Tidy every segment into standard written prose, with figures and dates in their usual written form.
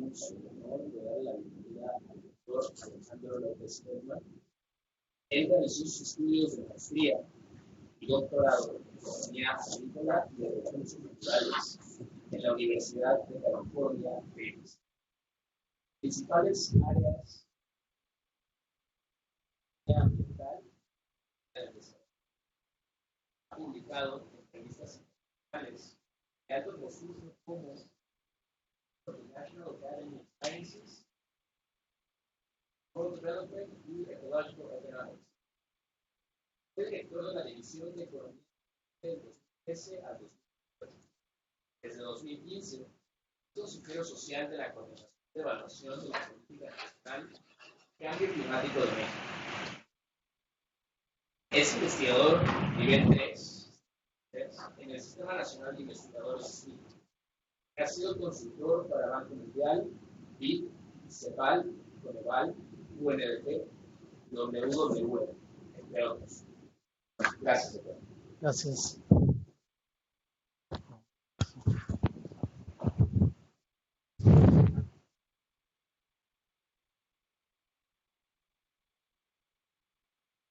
tenemos el honor de dar la bienvenida al doctor Alejandro López Herman. Él realizó sus estudios de maestría y doctorado en Economía Agrícola y de Recursos Naturales en la Universidad de California, Davis. Principales áreas ambiental ha publicado en revistas internacionales de alto prestigio como the National Academy of Sciences, World Development y Ecological Economics. Fue director de la División de Economía del 2013 al 2014. Desde 2015, hizo secretario social de la Coordinación de Evaluación de la Política Nacional Cambio Climático de México. Es investigador nivel 3 en el Sistema Nacional de Investigadores SNI. Ha sido consultor para Banco Mundial, BID, CEPAL, Coneval, UNDP, WWF, entre otros. Gracias, doctor. Gracias.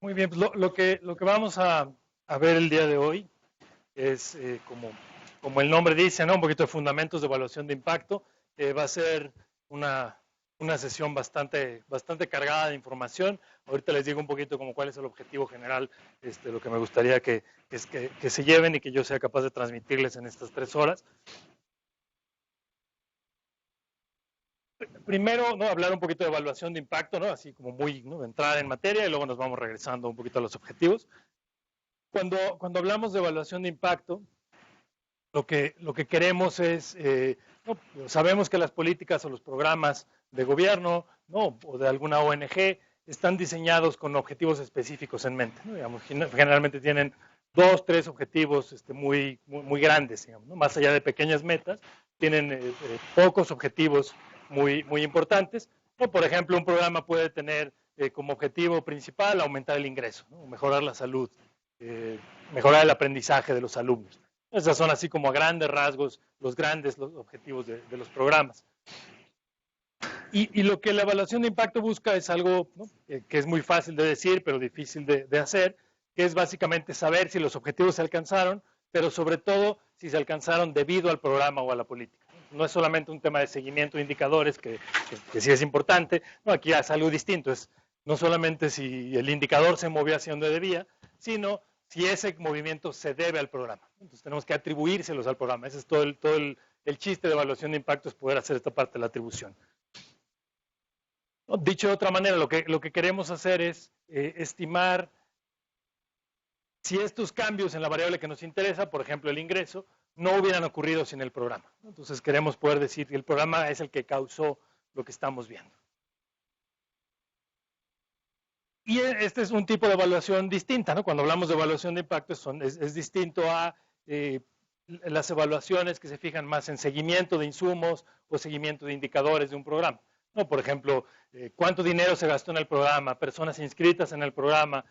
Muy bien, pues lo que vamos a ver el día de hoy es, como el nombre dice, ¿no? Un poquito de fundamentos de evaluación de impacto. Va a ser una sesión bastante cargada de información. Ahorita les digo un poquito como cuál es el objetivo general, lo que me gustaría que se lleven y que yo sea capaz de transmitirles en estas 3 horas. Primero, ¿no? Hablar un poquito de evaluación de impacto, ¿no? Así como muy, ¿no? Entrar en materia, y luego nos vamos regresando un poquito a los objetivos. Cuando hablamos de evaluación de impacto, lo que queremos es, ¿no? Sabemos que las políticas o los programas de gobierno, ¿no? O de alguna ONG están diseñados con objetivos específicos en mente, ¿no? Digamos, generalmente tienen 2, 3 objetivos muy grandes, digamos, ¿no? Más allá de pequeñas metas, tienen pocos objetivos muy importantes. O, por ejemplo, un programa puede tener como objetivo principal aumentar el ingreso, ¿no? Mejorar la salud, mejorar el aprendizaje de los alumnos. Esas son así como a grandes rasgos los objetivos de los programas. Y lo que la evaluación de impacto busca es algo, ¿no? Que es muy fácil de decir, pero difícil de hacer, que es básicamente saber si los objetivos se alcanzaron, pero sobre todo si se alcanzaron debido al programa o a la política. No es solamente un tema de seguimiento de indicadores, que sí es importante. No, aquí es algo distinto, es no solamente si el indicador se movió hacia donde debía, sino si ese movimiento se debe al programa. Entonces tenemos que atribuírselos al programa. Ese es todo el chiste de evaluación de impacto, es poder hacer esta parte de la atribución. Dicho de otra manera, lo que queremos hacer es estimar si estos cambios en la variable que nos interesa, por ejemplo el ingreso, no hubieran ocurrido sin el programa. Entonces queremos poder decir que el programa es el que causó lo que estamos viendo. Y este es un tipo de evaluación distinta, ¿no? Cuando hablamos de evaluación de impacto es distinto a las evaluaciones que se fijan más en seguimiento de insumos o seguimiento de indicadores de un programa, ¿no? Por ejemplo, cuánto dinero se gastó en el programa, personas inscritas en el programa,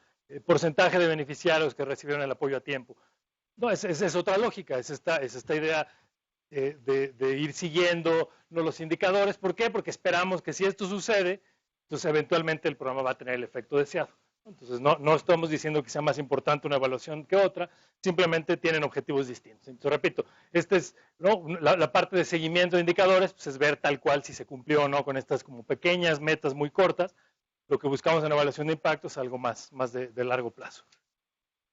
porcentaje de beneficiarios que recibieron el apoyo a tiempo. No, es otra lógica, es esta idea de ir siguiendo, ¿no? Los indicadores. ¿Por qué? Porque esperamos que si esto sucede, entonces eventualmente el programa va a tener el efecto deseado. Entonces no estamos diciendo que sea más importante una evaluación que otra, simplemente tienen objetivos distintos. Entonces repito, ¿no? la parte de seguimiento de indicadores, pues es ver tal cual si se cumplió o no con estas como pequeñas metas muy cortas. Lo que buscamos en evaluación de impacto es algo más de largo plazo.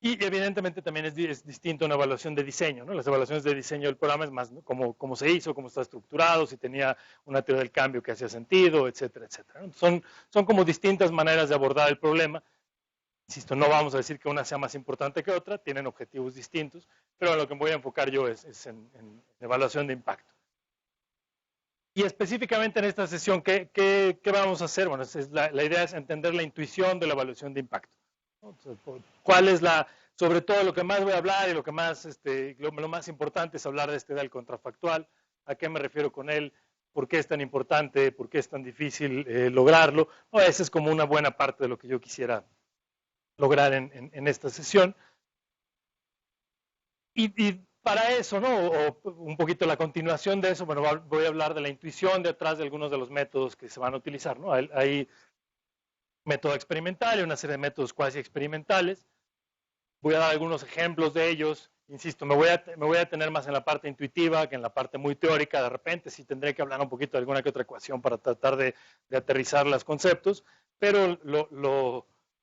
Y evidentemente también es distinto a una evaluación de diseño, ¿no? Las evaluaciones de diseño del programa es más, ¿no? Cómo se hizo, cómo está estructurado, si tenía una teoría del cambio que hacía sentido, etcétera, etcétera, ¿no? Son como distintas maneras de abordar el problema. Insisto, no vamos a decir que una sea más importante que otra, tienen objetivos distintos, pero a lo que me voy a enfocar yo es en evaluación de impacto. Y específicamente en esta sesión, ¿qué vamos a hacer? Bueno, la idea es entender la intuición de la evaluación de impacto. ¿Cuál es sobre todo lo que más voy a hablar y lo que más, lo más importante es hablar del contrafactual? ¿A qué me refiero con él? ¿Por qué es tan importante? ¿Por qué es tan difícil lograrlo? Esa es como una buena parte de lo que yo quisiera lograr en esta sesión. Y para eso, ¿no? O un poquito la continuación de eso, bueno, voy a hablar de la intuición detrás de algunos de los métodos que se van a utilizar, ¿no? Hay método experimental y una serie de métodos cuasi experimentales. Voy a dar algunos ejemplos de ellos. Insisto, me voy a tener más en la parte intuitiva que en la parte muy teórica. De repente sí tendré que hablar un poquito de alguna que otra ecuación para tratar de aterrizar los conceptos, pero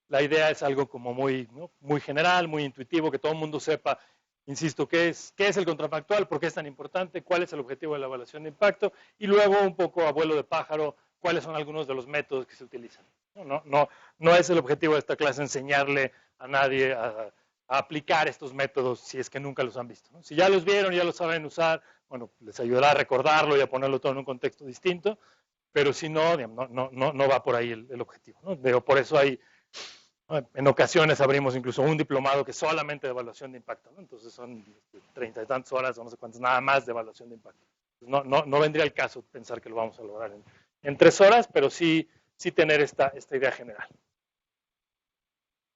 la idea es algo como muy, ¿no? Muy general, muy intuitivo, que todo el mundo sepa, insisto, qué es el contrafactual, por qué es tan importante, cuál es el objetivo de la evaluación de impacto, y luego un poco a vuelo de pájaro, cuáles son algunos de los métodos que se utilizan. No es el objetivo de esta clase enseñarle a nadie a aplicar estos métodos si es que nunca los han visto, ¿no? Si ya los vieron, ya los saben usar, bueno, les ayudará a recordarlo y a ponerlo todo en un contexto distinto, pero si no, digamos, no va por ahí el objetivo, ¿no? Pero por eso en ocasiones abrimos incluso un diplomado que es solamente de evaluación de impacto, ¿no? Entonces son 30 y tantas horas o no sé cuántas, nada más de evaluación de impacto. No vendría el caso pensar que lo vamos a lograr en 3 horas, pero sí tener esta idea general.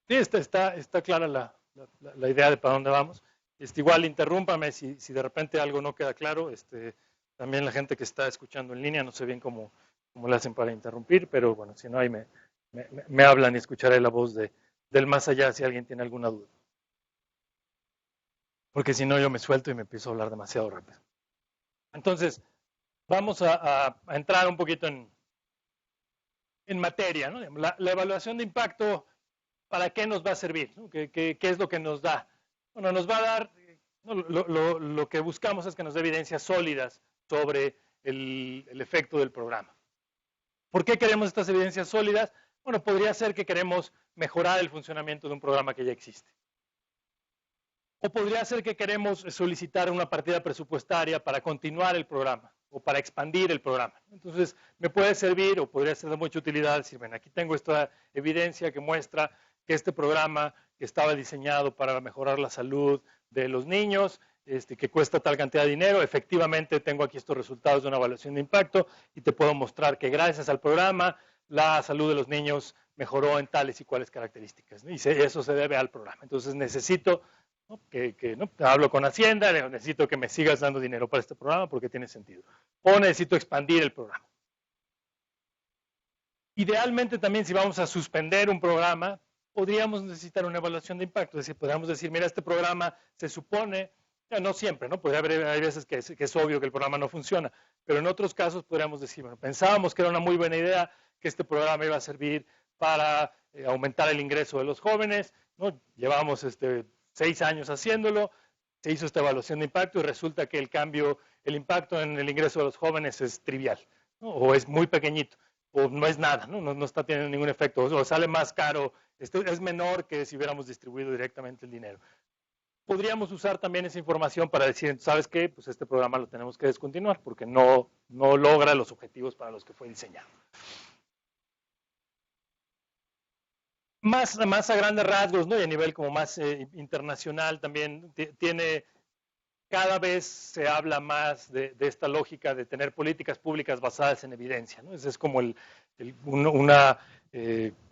Sí, está clara la idea de para dónde vamos. Igual interrúmpame si de repente algo no queda claro. También la gente que está escuchando en línea, no sé bien cómo le hacen para interrumpir, pero bueno, si no, ahí me hablan y escucharé la voz del más allá si alguien tiene alguna duda. Porque si no, yo me suelto y me empiezo a hablar demasiado rápido. Entonces, vamos a entrar un poquito en materia, ¿no? La evaluación de impacto, ¿para qué nos va a servir? ¿No? ¿Qué es lo que nos da? Bueno, nos va a dar, ¿no? Lo que buscamos es que nos dé evidencias sólidas sobre el efecto del programa. ¿Por qué queremos estas evidencias sólidas? Bueno, podría ser que queremos mejorar el funcionamiento de un programa que ya existe. O podría ser que queremos solicitar una partida presupuestaria para continuar el programa o para expandir el programa. Entonces, me puede servir o podría ser de mucha utilidad decir, bueno, aquí tengo esta evidencia que muestra que este programa que estaba diseñado para mejorar la salud de los niños, que cuesta tal cantidad de dinero, efectivamente tengo aquí estos resultados de una evaluación de impacto y te puedo mostrar que gracias al programa la salud de los niños mejoró en tales y cuales características, ¿no? Y eso se debe al programa. Entonces necesito, ¿no? ¿no? Hablo con Hacienda, necesito que me sigas dando dinero para este programa porque tiene sentido. O necesito expandir el programa. Idealmente también si vamos a suspender un programa, podríamos necesitar una evaluación de impacto. Es decir, podríamos decir, mira, este programa se supone, ya no siempre, ¿no? Hay veces que es obvio que el programa no funciona, pero en otros casos podríamos decir, bueno, pensábamos que era una muy buena idea, que este programa iba a servir para aumentar el ingreso de los jóvenes, ¿no? Llevamos 6 años haciéndolo, se hizo esta evaluación de impacto y resulta que el impacto en el ingreso de los jóvenes es trivial, ¿no? O es muy pequeñito, o no es nada, no está teniendo ningún efecto, o sale más caro, es menor que si hubiéramos distribuido directamente el dinero. Podríamos usar también esa información para decir, ¿sabes qué? Pues este programa lo tenemos que descontinuar porque no logra los objetivos para los que fue diseñado. Más a grandes rasgos, ¿no? Y a nivel como más internacional también cada vez se habla más de esta lógica de tener políticas públicas basadas en evidencia, ¿no? Esa es como una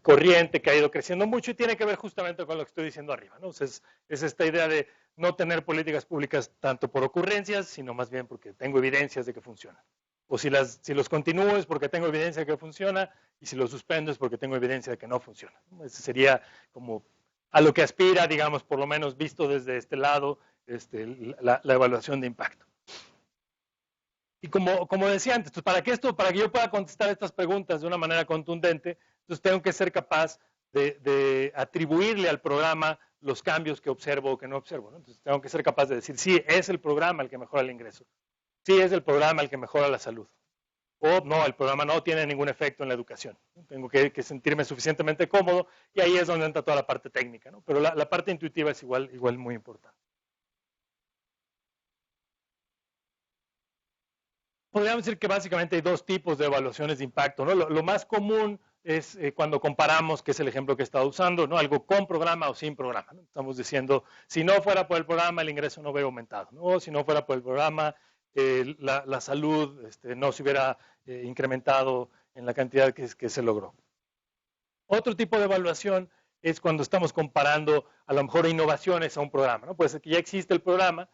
corriente que ha ido creciendo mucho y tiene que ver justamente con lo que estoy diciendo arriba, ¿no? Es esta idea de no tener políticas públicas tanto por ocurrencias, sino más bien porque tengo evidencias de que funcionan. O si los continúo es porque tengo evidencia de que funciona, y si los suspendo es porque tengo evidencia de que no funciona. Ese sería como a lo que aspira, digamos, por lo menos visto desde este lado, la evaluación de impacto. Y como decía antes, pues para que yo pueda contestar estas preguntas de una manera contundente, entonces tengo que ser capaz de atribuirle al programa los cambios que observo o que no observo, ¿no? Entonces tengo que ser capaz de decir, sí, es el programa el que mejora el ingreso. Sí, es el programa el que mejora la salud. O no, el programa no tiene ningún efecto en la educación. Tengo que sentirme suficientemente cómodo y ahí es donde entra toda la parte técnica, ¿no? Pero la parte intuitiva es igual muy importante. Podríamos decir que básicamente hay 2 tipos de evaluaciones de impacto, ¿no? Lo más común es cuando comparamos, que es el ejemplo que he estado usando, ¿no? Algo con programa o sin programa, ¿no? Estamos diciendo, si no fuera por el programa, el ingreso no hubiera aumentado, ¿no? O si no fuera por el programa, la salud no se hubiera incrementado en la cantidad que se logró. Otro tipo de evaluación es cuando estamos comparando a lo mejor innovaciones a un programa, ¿no? Puede ser que ya existe el programa,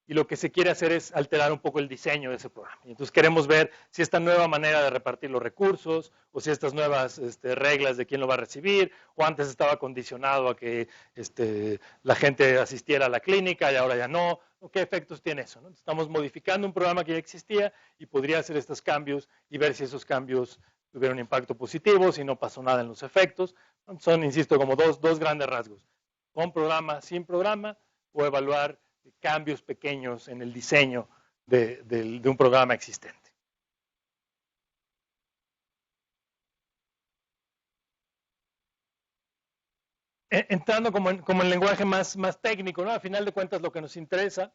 y lo que se quiere hacer es alterar un poco el diseño de ese programa. Y entonces queremos ver si esta nueva manera de repartir los recursos, o si estas nuevas reglas de quién lo va a recibir, o antes estaba condicionado a que la gente asistiera a la clínica y ahora ya no, o qué efectos tiene eso, ¿no? Estamos modificando un programa que ya existía y podría hacer estos cambios y ver si esos cambios tuvieron un impacto positivo, si no pasó nada en los efectos. Son, insisto, como dos grandes rasgos: con programa, sin programa, o evaluar cambios pequeños en el diseño de un programa existente. Entrando como en lenguaje más técnico, ¿no? Al final de cuentas, lo que nos interesa,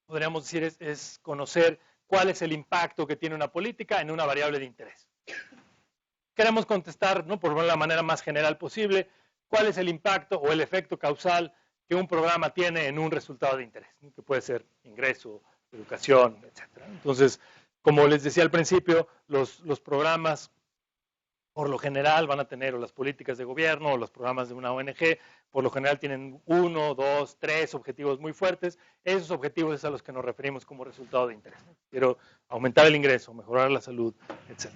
podríamos decir, es conocer cuál es el impacto que tiene una política en una variable de interés. Queremos contestar, ¿no?, por la manera más general posible, cuál es el impacto o el efecto causal que un programa tiene en un resultado de interés, ¿no?, que puede ser ingreso, educación, etc. Entonces, como les decía al principio, los programas por lo general van a tener, o las políticas de gobierno, o los programas de una ONG, por lo general tienen 1, 2, 3 objetivos muy fuertes. Esos objetivos es a los que nos referimos como resultado de interés, ¿no? Quiero aumentar el ingreso, mejorar la salud, etc.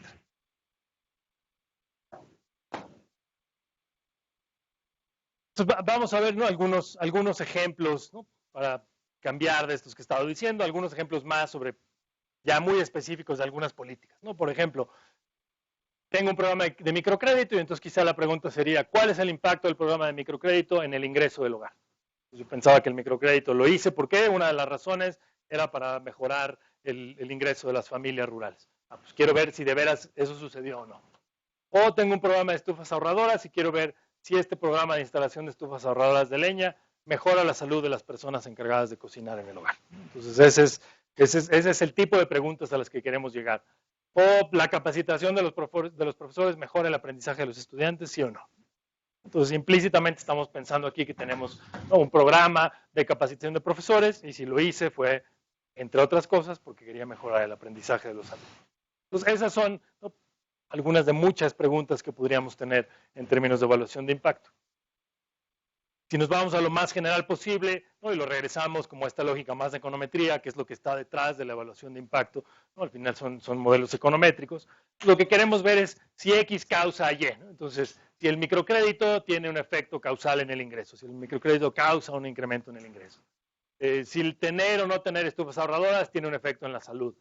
Entonces, vamos a ver, ¿no?, algunos ejemplos, ¿no?, para cambiar de estos que he estado diciendo, algunos ejemplos más sobre ya muy específicos de algunas políticas, ¿no? Por ejemplo, tengo un programa de microcrédito y entonces quizá la pregunta sería, ¿cuál es el impacto del programa de microcrédito en el ingreso del hogar? Yo pensaba que el microcrédito lo hice, ¿por qué? Una de las razones era para mejorar el ingreso de las familias rurales. Pues quiero ver si de veras eso sucedió o no. O tengo un programa de estufas ahorradoras y quiero ver si este programa de instalación de estufas ahorradoras de leña mejora la salud de las personas encargadas de cocinar en el hogar. Entonces, ese es el tipo de preguntas a las que queremos llegar. O la capacitación de los profesores mejora el aprendizaje de los estudiantes, ¿sí o no? Entonces, implícitamente estamos pensando aquí que tenemos, ¿no?, un programa de capacitación de profesores, y si lo hice fue, entre otras cosas, porque quería mejorar el aprendizaje de los alumnos. Entonces, esas son, ¿no?, algunas de muchas preguntas que podríamos tener en términos de evaluación de impacto. Si nos vamos a lo más general posible, ¿no?, y lo regresamos como a esta lógica más de econometría, que es lo que está detrás de la evaluación de impacto, ¿no?, al final son modelos econométricos, lo que queremos ver es si X causa Y, ¿no? Entonces, si el microcrédito tiene un efecto causal en el ingreso, si el microcrédito causa un incremento en el ingreso, si el tener o no tener estufas ahorradoras tiene un efecto en la salud,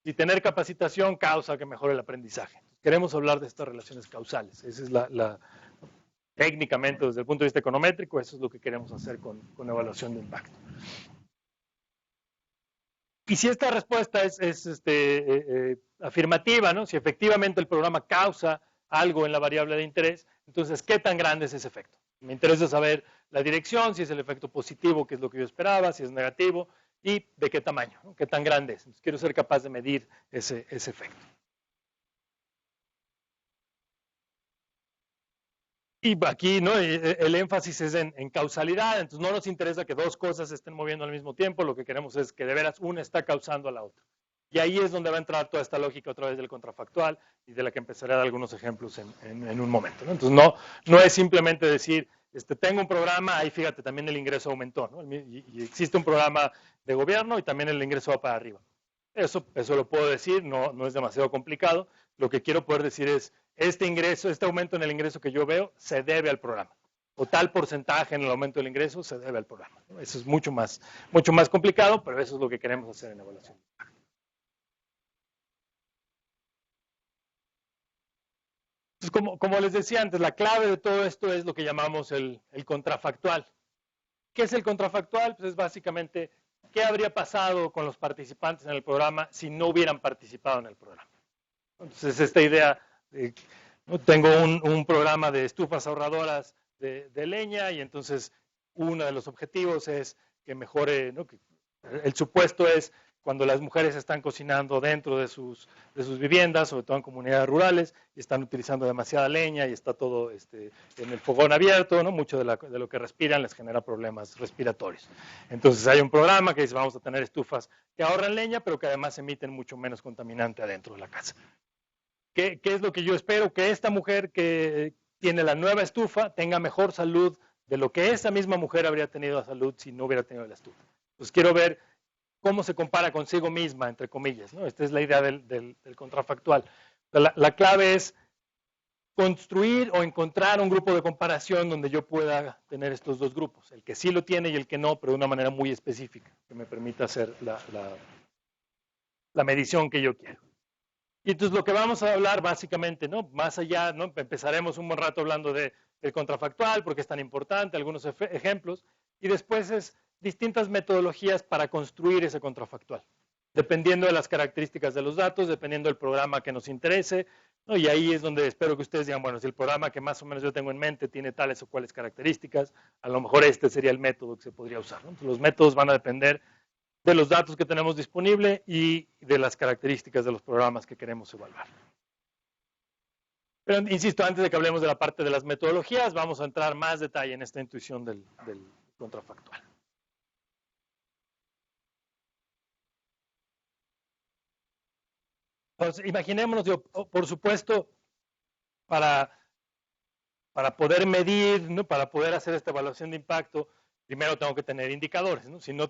si tener capacitación causa que mejore el aprendizaje. Queremos hablar de estas relaciones causales. Esa es técnicamente, desde el punto de vista econométrico, eso es lo que queremos hacer con evaluación de impacto. Y si esta respuesta es afirmativa, ¿no?, si efectivamente el programa causa algo en la variable de interés, entonces, ¿qué tan grande es ese efecto? Me interesa saber la dirección, si es el efecto positivo, que es lo que yo esperaba, si es negativo, y de qué tamaño, ¿no?, qué tan grande es. Entonces, quiero ser capaz de medir ese efecto. Y aquí, ¿no?, el énfasis es en causalidad, entonces no nos interesa que dos cosas se estén moviendo al mismo tiempo, lo que queremos es que de veras una está causando a la otra. Y ahí es donde va a entrar toda esta lógica otra vez del contrafactual y de la que empezaré a dar algunos ejemplos en un momento, ¿no? Entonces no es simplemente decir, tengo un programa, ahí fíjate, también el ingreso aumentó, ¿no?, y existe un programa de gobierno y también el ingreso va para arriba. Eso lo puedo decir, no es demasiado complicado. Lo que quiero poder decir es, este aumento en el ingreso que yo veo se debe al programa, o tal porcentaje en el aumento del ingreso se debe al programa, ¿no? Eso es mucho más complicado, pero eso es lo que queremos hacer en evaluación. Entonces, como les decía antes, la clave de todo esto es lo que llamamos el contrafactual. ¿Qué es el contrafactual? Pues es básicamente qué habría pasado con los participantes en el programa si no hubieran participado en el programa. Entonces, esta idea, tengo un programa de estufas ahorradoras de leña y entonces uno de los objetivos es que mejore, ¿no?, que el supuesto es cuando las mujeres están cocinando dentro de sus viviendas, sobre todo en comunidades rurales, y están utilizando demasiada leña y está todo en el fogón abierto, ¿no?, mucho de lo que respiran les genera problemas respiratorios. Entonces hay un programa que dice, vamos a tener estufas que ahorran leña, pero que además emiten mucho menos contaminante adentro de la casa. ¿Qué es lo que yo espero? Que esta mujer que tiene la nueva estufa tenga mejor salud de lo que esa misma mujer habría tenido salud si no hubiera tenido la estufa. Pues quiero ver cómo se compara consigo misma, entre comillas, ¿no? Esta es la idea del contrafactual. La clave es construir o encontrar un grupo de comparación donde yo pueda tener estos dos grupos, el que sí lo tiene y el que no, pero de una manera muy específica, que me permita hacer la medición que yo quiero. Y entonces lo que vamos a hablar básicamente, ¿no? Más allá, ¿no? Empezaremos un buen rato hablando del contrafactual, porque es tan importante, algunos ejemplos, y después es distintas metodologías para construir ese contrafactual, dependiendo de las características de los datos, dependiendo del programa que nos interese, ¿no? Y ahí es donde espero que ustedes digan, bueno, si el programa que más o menos yo tengo en mente tiene tales o cuales características, a lo mejor este sería el método que se podría usar, ¿no? Entonces, los métodos van a depender de los datos que tenemos disponible y de las características de los programas que queremos evaluar. Pero insisto, antes de que hablemos de la parte de las metodologías, vamos a entrar más detalle en esta intuición del contrafactual. Entonces, imaginémonos, por supuesto, para poder medir, ¿no? Para poder hacer esta evaluación de impacto, primero tengo que tener indicadores, ¿no? Si no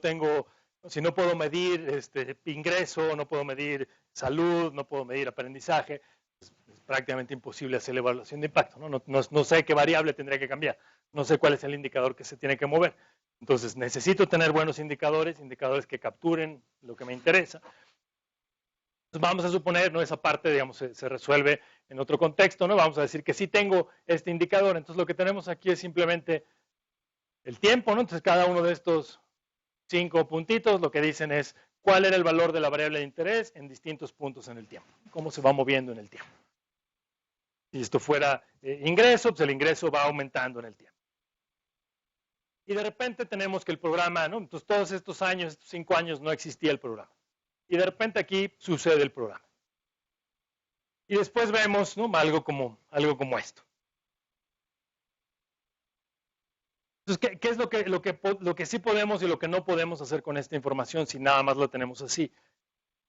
puedo medir ingreso, no puedo medir salud, no puedo medir aprendizaje, es prácticamente imposible hacer la evaluación de impacto, ¿no? No sé qué variable tendría que cambiar, no sé cuál es el indicador que se tiene que mover. Entonces necesito tener buenos indicadores que capturen lo que me interesa. Entonces vamos a suponer, ¿no? Esa parte, digamos, se resuelve en otro contexto, ¿no? Vamos a decir que sí tengo este indicador, entonces lo que tenemos aquí es simplemente el tiempo, ¿no? Entonces cada uno de estos 5 puntitos lo que dicen es cuál era el valor de la variable de interés en distintos puntos en el tiempo, cómo se va moviendo en el tiempo. Si esto fuera ingreso, pues el ingreso va aumentando en el tiempo. Y de repente tenemos que el programa, ¿no? Entonces todos estos años, estos 5 años no existía el programa. Y de repente aquí sucede el programa. Y después vemos, ¿no? algo como esto. Entonces, ¿qué es lo que sí podemos y lo que no podemos hacer con esta información si nada más lo tenemos así?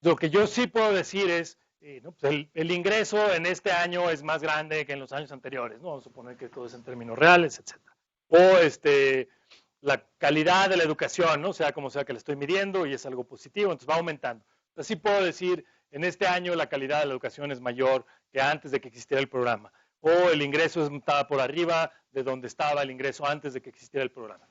Lo que yo sí puedo decir es, ¿no? Pues el ingreso en este año es más grande que en los años anteriores, ¿no? Vamos a suponer que todo es en términos reales, etc. O la calidad de la educación, ¿no? Sea como sea que le estoy midiendo y es algo positivo, entonces va aumentando. Así puedo decir, en este año la calidad de la educación es mayor que antes de que existiera el programa. O el ingreso estaba por arriba de donde estaba el ingreso antes de que existiera el programa.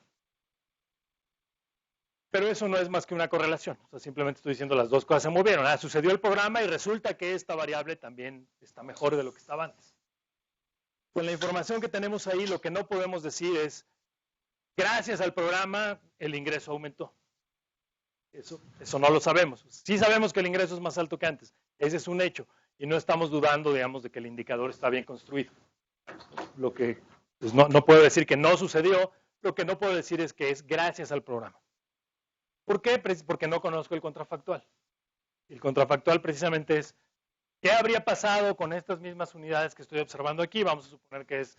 Pero eso no es más que una correlación. O sea, simplemente estoy diciendo las dos cosas se movieron. Sucedió el programa y resulta que esta variable también está mejor de lo que estaba antes. Con la información que tenemos ahí, lo que no podemos decir es, gracias al programa, el ingreso aumentó. Eso no lo sabemos. Sí sabemos que el ingreso es más alto que antes. Ese es un hecho. Y no estamos dudando, digamos, de que el indicador está bien construido. Lo que pues no puedo decir que no sucedió. Lo que no puedo decir es que es gracias al programa. ¿Por qué? Porque no conozco el contrafactual. El contrafactual precisamente es, ¿qué habría pasado con estas mismas unidades que estoy observando aquí? Vamos a suponer que es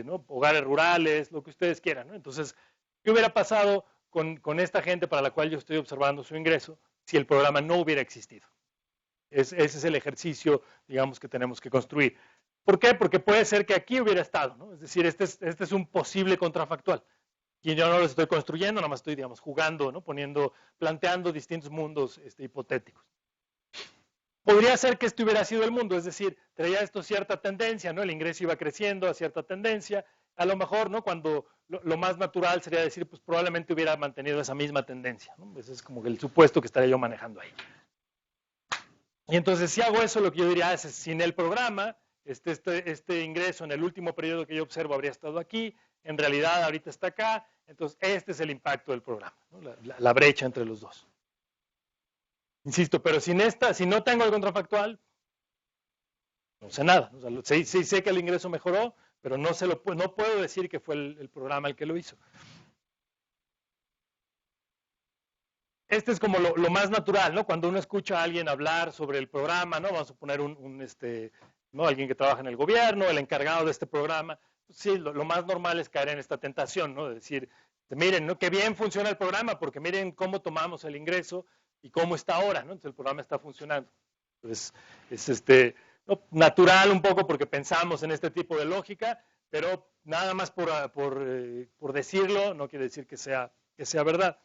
¿no? hogares rurales, lo que ustedes quieran, ¿no? Entonces, ¿qué hubiera pasado con esta gente para la cual yo estoy observando su ingreso si el programa no hubiera existido? Ese es el ejercicio, digamos, que tenemos que construir. ¿Por qué? Porque puede ser que aquí hubiera estado, ¿no? Es decir, este es un posible contrafactual. Y yo no lo estoy construyendo, nada más estoy, digamos, jugando, ¿no? Planteando distintos mundos hipotéticos. Podría ser que este hubiera sido el mundo, es decir, traía esto cierta tendencia, ¿no? El ingreso iba creciendo a cierta tendencia. A lo mejor, ¿no? Cuando lo más natural sería decir, pues probablemente hubiera mantenido esa misma tendencia, ¿no? Ese es como el supuesto que estaría yo manejando ahí. Y entonces, si hago eso, lo que yo diría es, sin el programa, este ingreso en el último periodo que yo observo habría estado aquí, en realidad ahorita está acá, entonces este es el impacto del programa, ¿no? la brecha entre los dos. Insisto, pero si no tengo el contrafactual, no sé nada. O sea, sí sé que el ingreso mejoró, pero no puedo decir que fue el programa el que lo hizo. Este es como lo más natural, ¿no? Cuando uno escucha a alguien hablar sobre el programa, ¿no? Vamos a poner ¿no? Alguien que trabaja en el gobierno, el encargado de este programa. Sí, lo más normal es caer en esta tentación, ¿no? De decir, miren, ¿no? Qué bien funciona el programa, porque miren cómo tomamos el ingreso y cómo está ahora, ¿no? Entonces el programa está funcionando. Entonces, es ¿no? natural un poco porque pensamos en este tipo de lógica, pero nada más por decirlo no quiere decir que sea verdad.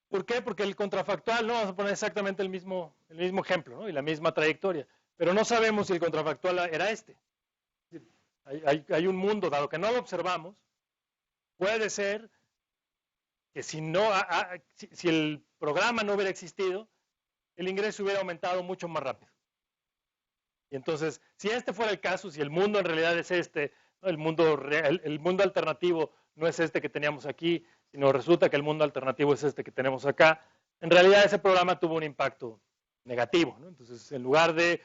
¿Por qué? Porque el contrafactual, no vamos a poner exactamente el mismo ejemplo, ¿no? Y la misma trayectoria, pero no sabemos si el contrafactual era este. Hay un mundo, dado que no lo observamos, puede ser que si el programa no hubiera existido, el ingreso hubiera aumentado mucho más rápido. Y entonces, si este fuera el caso, si el mundo en realidad es este, ¿no? El mundo alternativo no es este que teníamos aquí, sino resulta que el mundo alternativo es este que tenemos acá, en realidad ese programa tuvo un impacto negativo, ¿no? Entonces, en lugar de,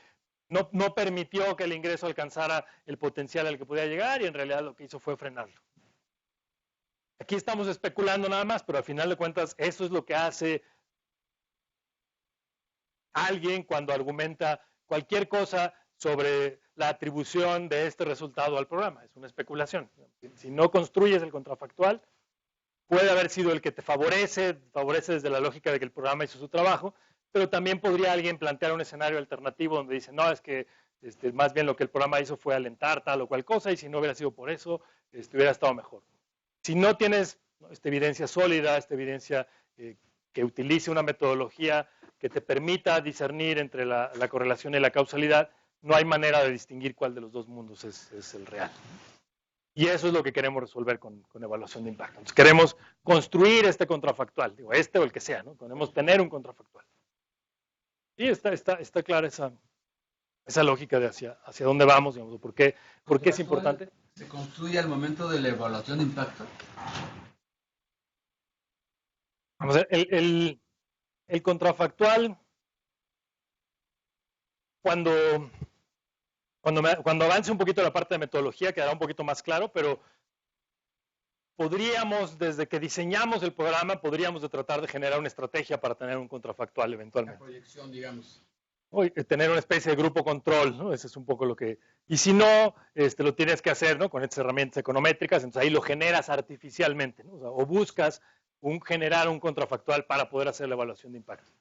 no permitió que el ingreso alcanzara el potencial al que podía llegar y en realidad lo que hizo fue frenarlo. Aquí estamos especulando nada más, pero al final de cuentas eso es lo que hace alguien cuando argumenta cualquier cosa sobre la atribución de este resultado al programa. Es una especulación. Si no construyes el contrafactual, puede haber sido el que te favorece desde la lógica de que el programa hizo su trabajo, pero también podría alguien plantear un escenario alternativo donde dice, no, es que más bien lo que el programa hizo fue alentar tal o cual cosa y si no hubiera sido por eso, hubiera estado mejor. Si no tienes esta evidencia sólida, esta evidencia que utilice una metodología que te permita discernir entre la correlación y la causalidad, no hay manera de distinguir cuál de los dos mundos es el real. Y eso es lo que queremos resolver con evaluación de impacto. Entonces, queremos construir este contrafactual, digo, este o el que sea, ¿no? Podemos tener un contrafactual. Y está clara esa lógica de hacia dónde vamos, digamos, por qué es importante. ¿Se construye al momento de la evaluación de impacto? Vamos a ver, el contrafactual, cuando avance un poquito la parte de metodología, quedará un poquito más claro, pero podríamos, desde que diseñamos el programa, podríamos tratar de generar una estrategia para tener un contrafactual eventualmente. La proyección, digamos. Tener una especie de grupo control, ¿no? Ese es un poco lo que... Y si no, lo tienes que hacer, ¿no? Con estas herramientas econométricas, entonces ahí lo generas artificialmente, ¿no? O buscas generar un contrafactual para poder hacer la evaluación de impacto.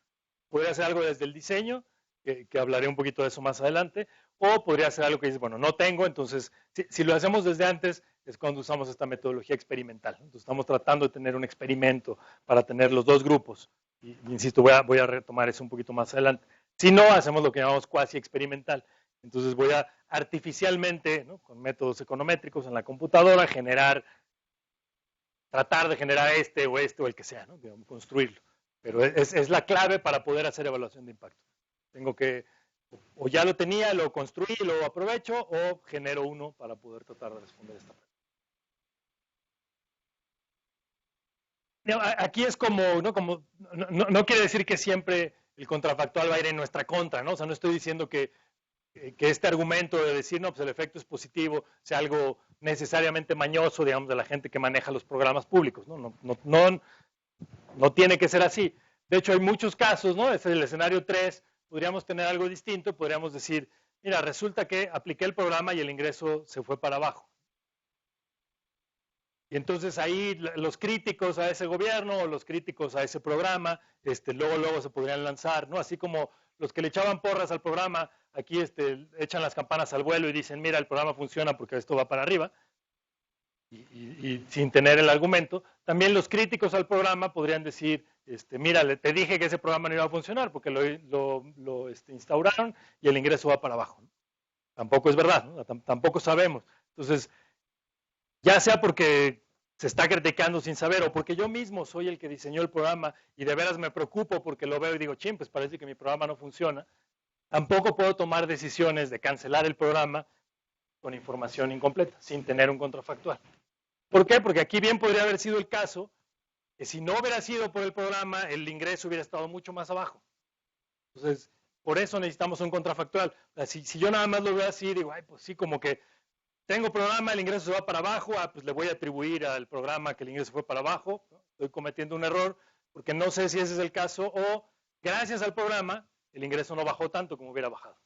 Podría hacer algo desde el diseño, que hablaré un poquito de eso más adelante, o podría hacer algo que dices, bueno, no tengo, entonces, si lo hacemos desde antes, es cuando usamos esta metodología experimental. Entonces, estamos tratando de tener un experimento para tener los dos grupos. Y insisto, voy a retomar eso un poquito más adelante. Si no, hacemos lo que llamamos cuasi experimental. Entonces, voy a artificialmente, ¿no? Con métodos econométricos en la computadora, tratar de generar este o el que sea, ¿no? Digamos, construirlo. Pero es la clave para poder hacer evaluación de impacto. Tengo que, o ya lo tenía, lo construí, lo aprovecho, o genero uno para poder tratar de responder esta pregunta. Aquí es como, no quiere decir que siempre el contrafactual va a ir en nuestra contra, ¿no? O sea, no estoy diciendo que este argumento de decir, no, pues el efecto es positivo, sea algo necesariamente mañoso, digamos, de la gente que maneja los programas públicos, ¿no? No tiene que ser así. De hecho, hay muchos casos, ¿no? Es el escenario 3, podríamos tener algo distinto, podríamos decir, mira, resulta que apliqué el programa y el ingreso se fue para abajo. Y entonces ahí los críticos a ese gobierno o los críticos a ese programa, luego se podrían lanzar, ¿no? Así como los que le echaban porras al programa, aquí echan las campanas al vuelo y dicen, mira, el programa funciona porque esto va para arriba, y sin tener el argumento. También los críticos al programa podrían decir, mira, te dije que ese programa no iba a funcionar porque lo instauraron y el ingreso va para abajo, ¿no? Tampoco es verdad, ¿no? Tampoco sabemos. Entonces, ya sea porque se está criticando sin saber o porque yo mismo soy el que diseñó el programa y de veras me preocupo porque lo veo y digo, ching, pues parece que mi programa no funciona, tampoco puedo tomar decisiones de cancelar el programa con información incompleta, sin tener un contrafactual. ¿Por qué? Porque aquí bien podría haber sido el caso que si no hubiera sido por el programa, el ingreso hubiera estado mucho más abajo. Entonces, por eso necesitamos un contrafactual. O sea, si yo nada más lo veo así, digo, ay, pues sí, como que tengo programa, el ingreso se va para abajo, pues le voy a atribuir al programa que el ingreso fue para abajo, ¿no? Estoy cometiendo un error porque no sé si ese es el caso, o gracias al programa, el ingreso no bajó tanto como hubiera bajado.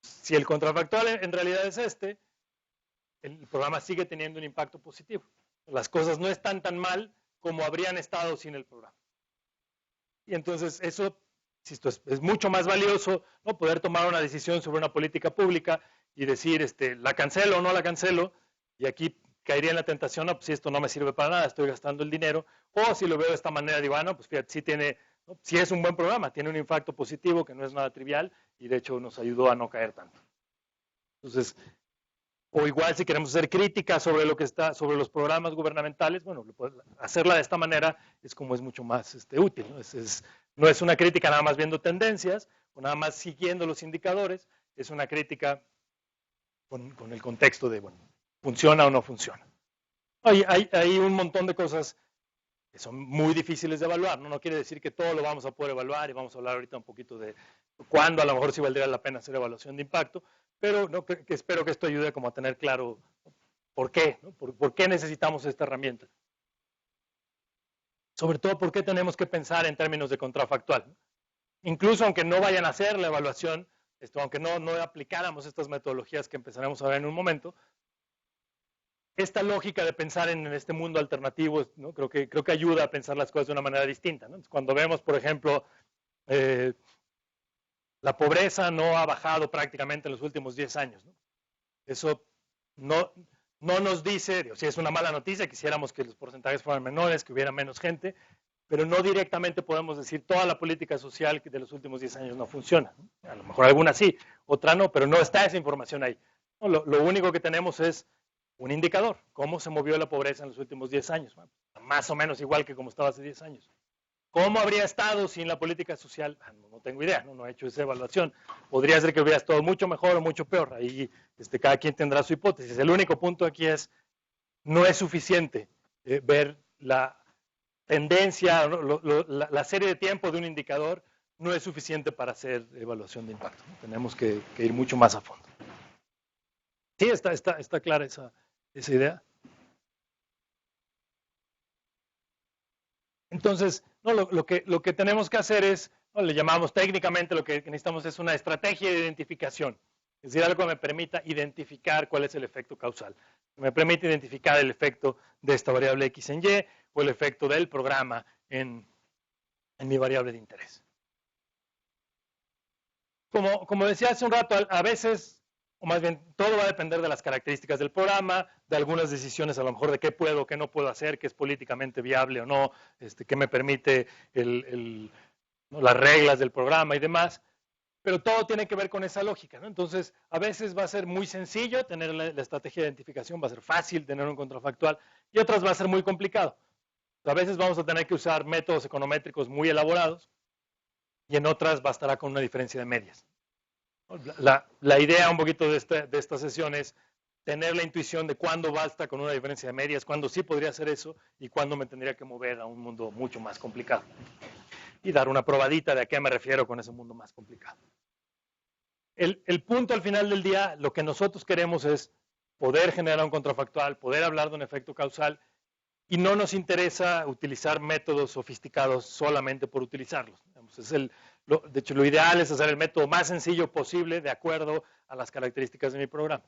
Si el contrafactual en realidad es el programa sigue teniendo un impacto positivo. Las cosas no están tan mal como habrían estado sin el programa. Y entonces eso, insisto, es mucho más valioso, ¿no? Poder tomar una decisión sobre una política pública y decir, ¿la cancelo o no la cancelo? Y aquí caería en la tentación, no, pues si esto no me sirve para nada, estoy gastando el dinero, o si lo veo de esta manera, digo, no, pues fíjate, sí tiene, ¿no? Sí es un buen programa, tiene un impacto positivo que no es nada trivial y de hecho nos ayudó a no caer tanto. Entonces, o igual si queremos hacer crítica sobre lo que está, sobre los programas gubernamentales, bueno, hacerla de esta manera es como es mucho más útil, ¿no? No es una crítica nada más viendo tendencias o nada más siguiendo los indicadores, es una crítica con el contexto de, bueno, ¿funciona o no funciona? Hay un montón de cosas que son muy difíciles de evaluar, ¿no? No quiere decir que todo lo vamos a poder evaluar y vamos a hablar ahorita un poquito de cuándo a lo mejor sí valdría la pena hacer evaluación de impacto, pero no, que espero que esto ayude como a tener claro por qué, ¿no? ¿Por qué necesitamos esta herramienta? Sobre todo, ¿por qué tenemos que pensar en términos de contrafactual? Incluso aunque no vayan a hacer la evaluación, aunque no aplicáramos estas metodologías que empezaremos a ver en un momento, esta lógica de pensar en este mundo alternativo, ¿no? creo que ayuda a pensar las cosas de una manera distinta, ¿no? Cuando vemos, por ejemplo, la pobreza no ha bajado prácticamente en los últimos 10 años, ¿no? Eso no nos dice, si es una mala noticia, quisiéramos que los porcentajes fueran menores, que hubiera menos gente, pero no directamente podemos decir toda la política social de los últimos 10 años no funciona, ¿no? A lo mejor alguna sí, otra no, pero no está esa información ahí. No, lo único que tenemos es un indicador, cómo se movió la pobreza en los últimos 10 años, más o menos igual que como estaba hace 10 años. ¿Cómo habría estado sin la política social? No tengo idea, no he hecho esa evaluación. Podría ser que hubiera estado mucho mejor o mucho peor. Ahí cada quien tendrá su hipótesis. El único punto aquí es, no es suficiente ver la tendencia, la serie de tiempo de un indicador, no es suficiente para hacer evaluación de impacto. Tenemos que ir mucho más a fondo. Sí, está clara esa idea. Entonces, no, lo que tenemos que hacer es, no, le llamamos técnicamente, lo que necesitamos es una estrategia de identificación. Es decir, algo que me permita identificar cuál es el efecto causal. Me permite identificar el efecto de esta variable X en Y o el efecto del programa en mi variable de interés. Como decía hace un rato, a veces, o más bien, todo va a depender de las características del programa, de algunas decisiones a lo mejor de qué puedo o qué no puedo hacer, qué es políticamente viable o no, qué me permite ¿no? las reglas del programa y demás, pero todo tiene que ver con esa lógica, ¿no? Entonces, a veces va a ser muy sencillo tener la estrategia de identificación, va a ser fácil tener un contrafactual, y otras va a ser muy complicado. A veces vamos a tener que usar métodos econométricos muy elaborados, y en otras bastará con una diferencia de medias. La idea un poquito de esta sesión es tener la intuición de cuándo basta con una diferencia de medias, cuándo sí podría hacer eso y cuándo me tendría que mover a un mundo mucho más complicado. Y dar una probadita de a qué me refiero con ese mundo más complicado. El punto al final del día, lo que nosotros queremos es poder generar un contrafactual, poder hablar de un efecto causal, y no nos interesa utilizar métodos sofisticados solamente por utilizarlos. De hecho, lo ideal es hacer el método más sencillo posible de acuerdo a las características de mi programa.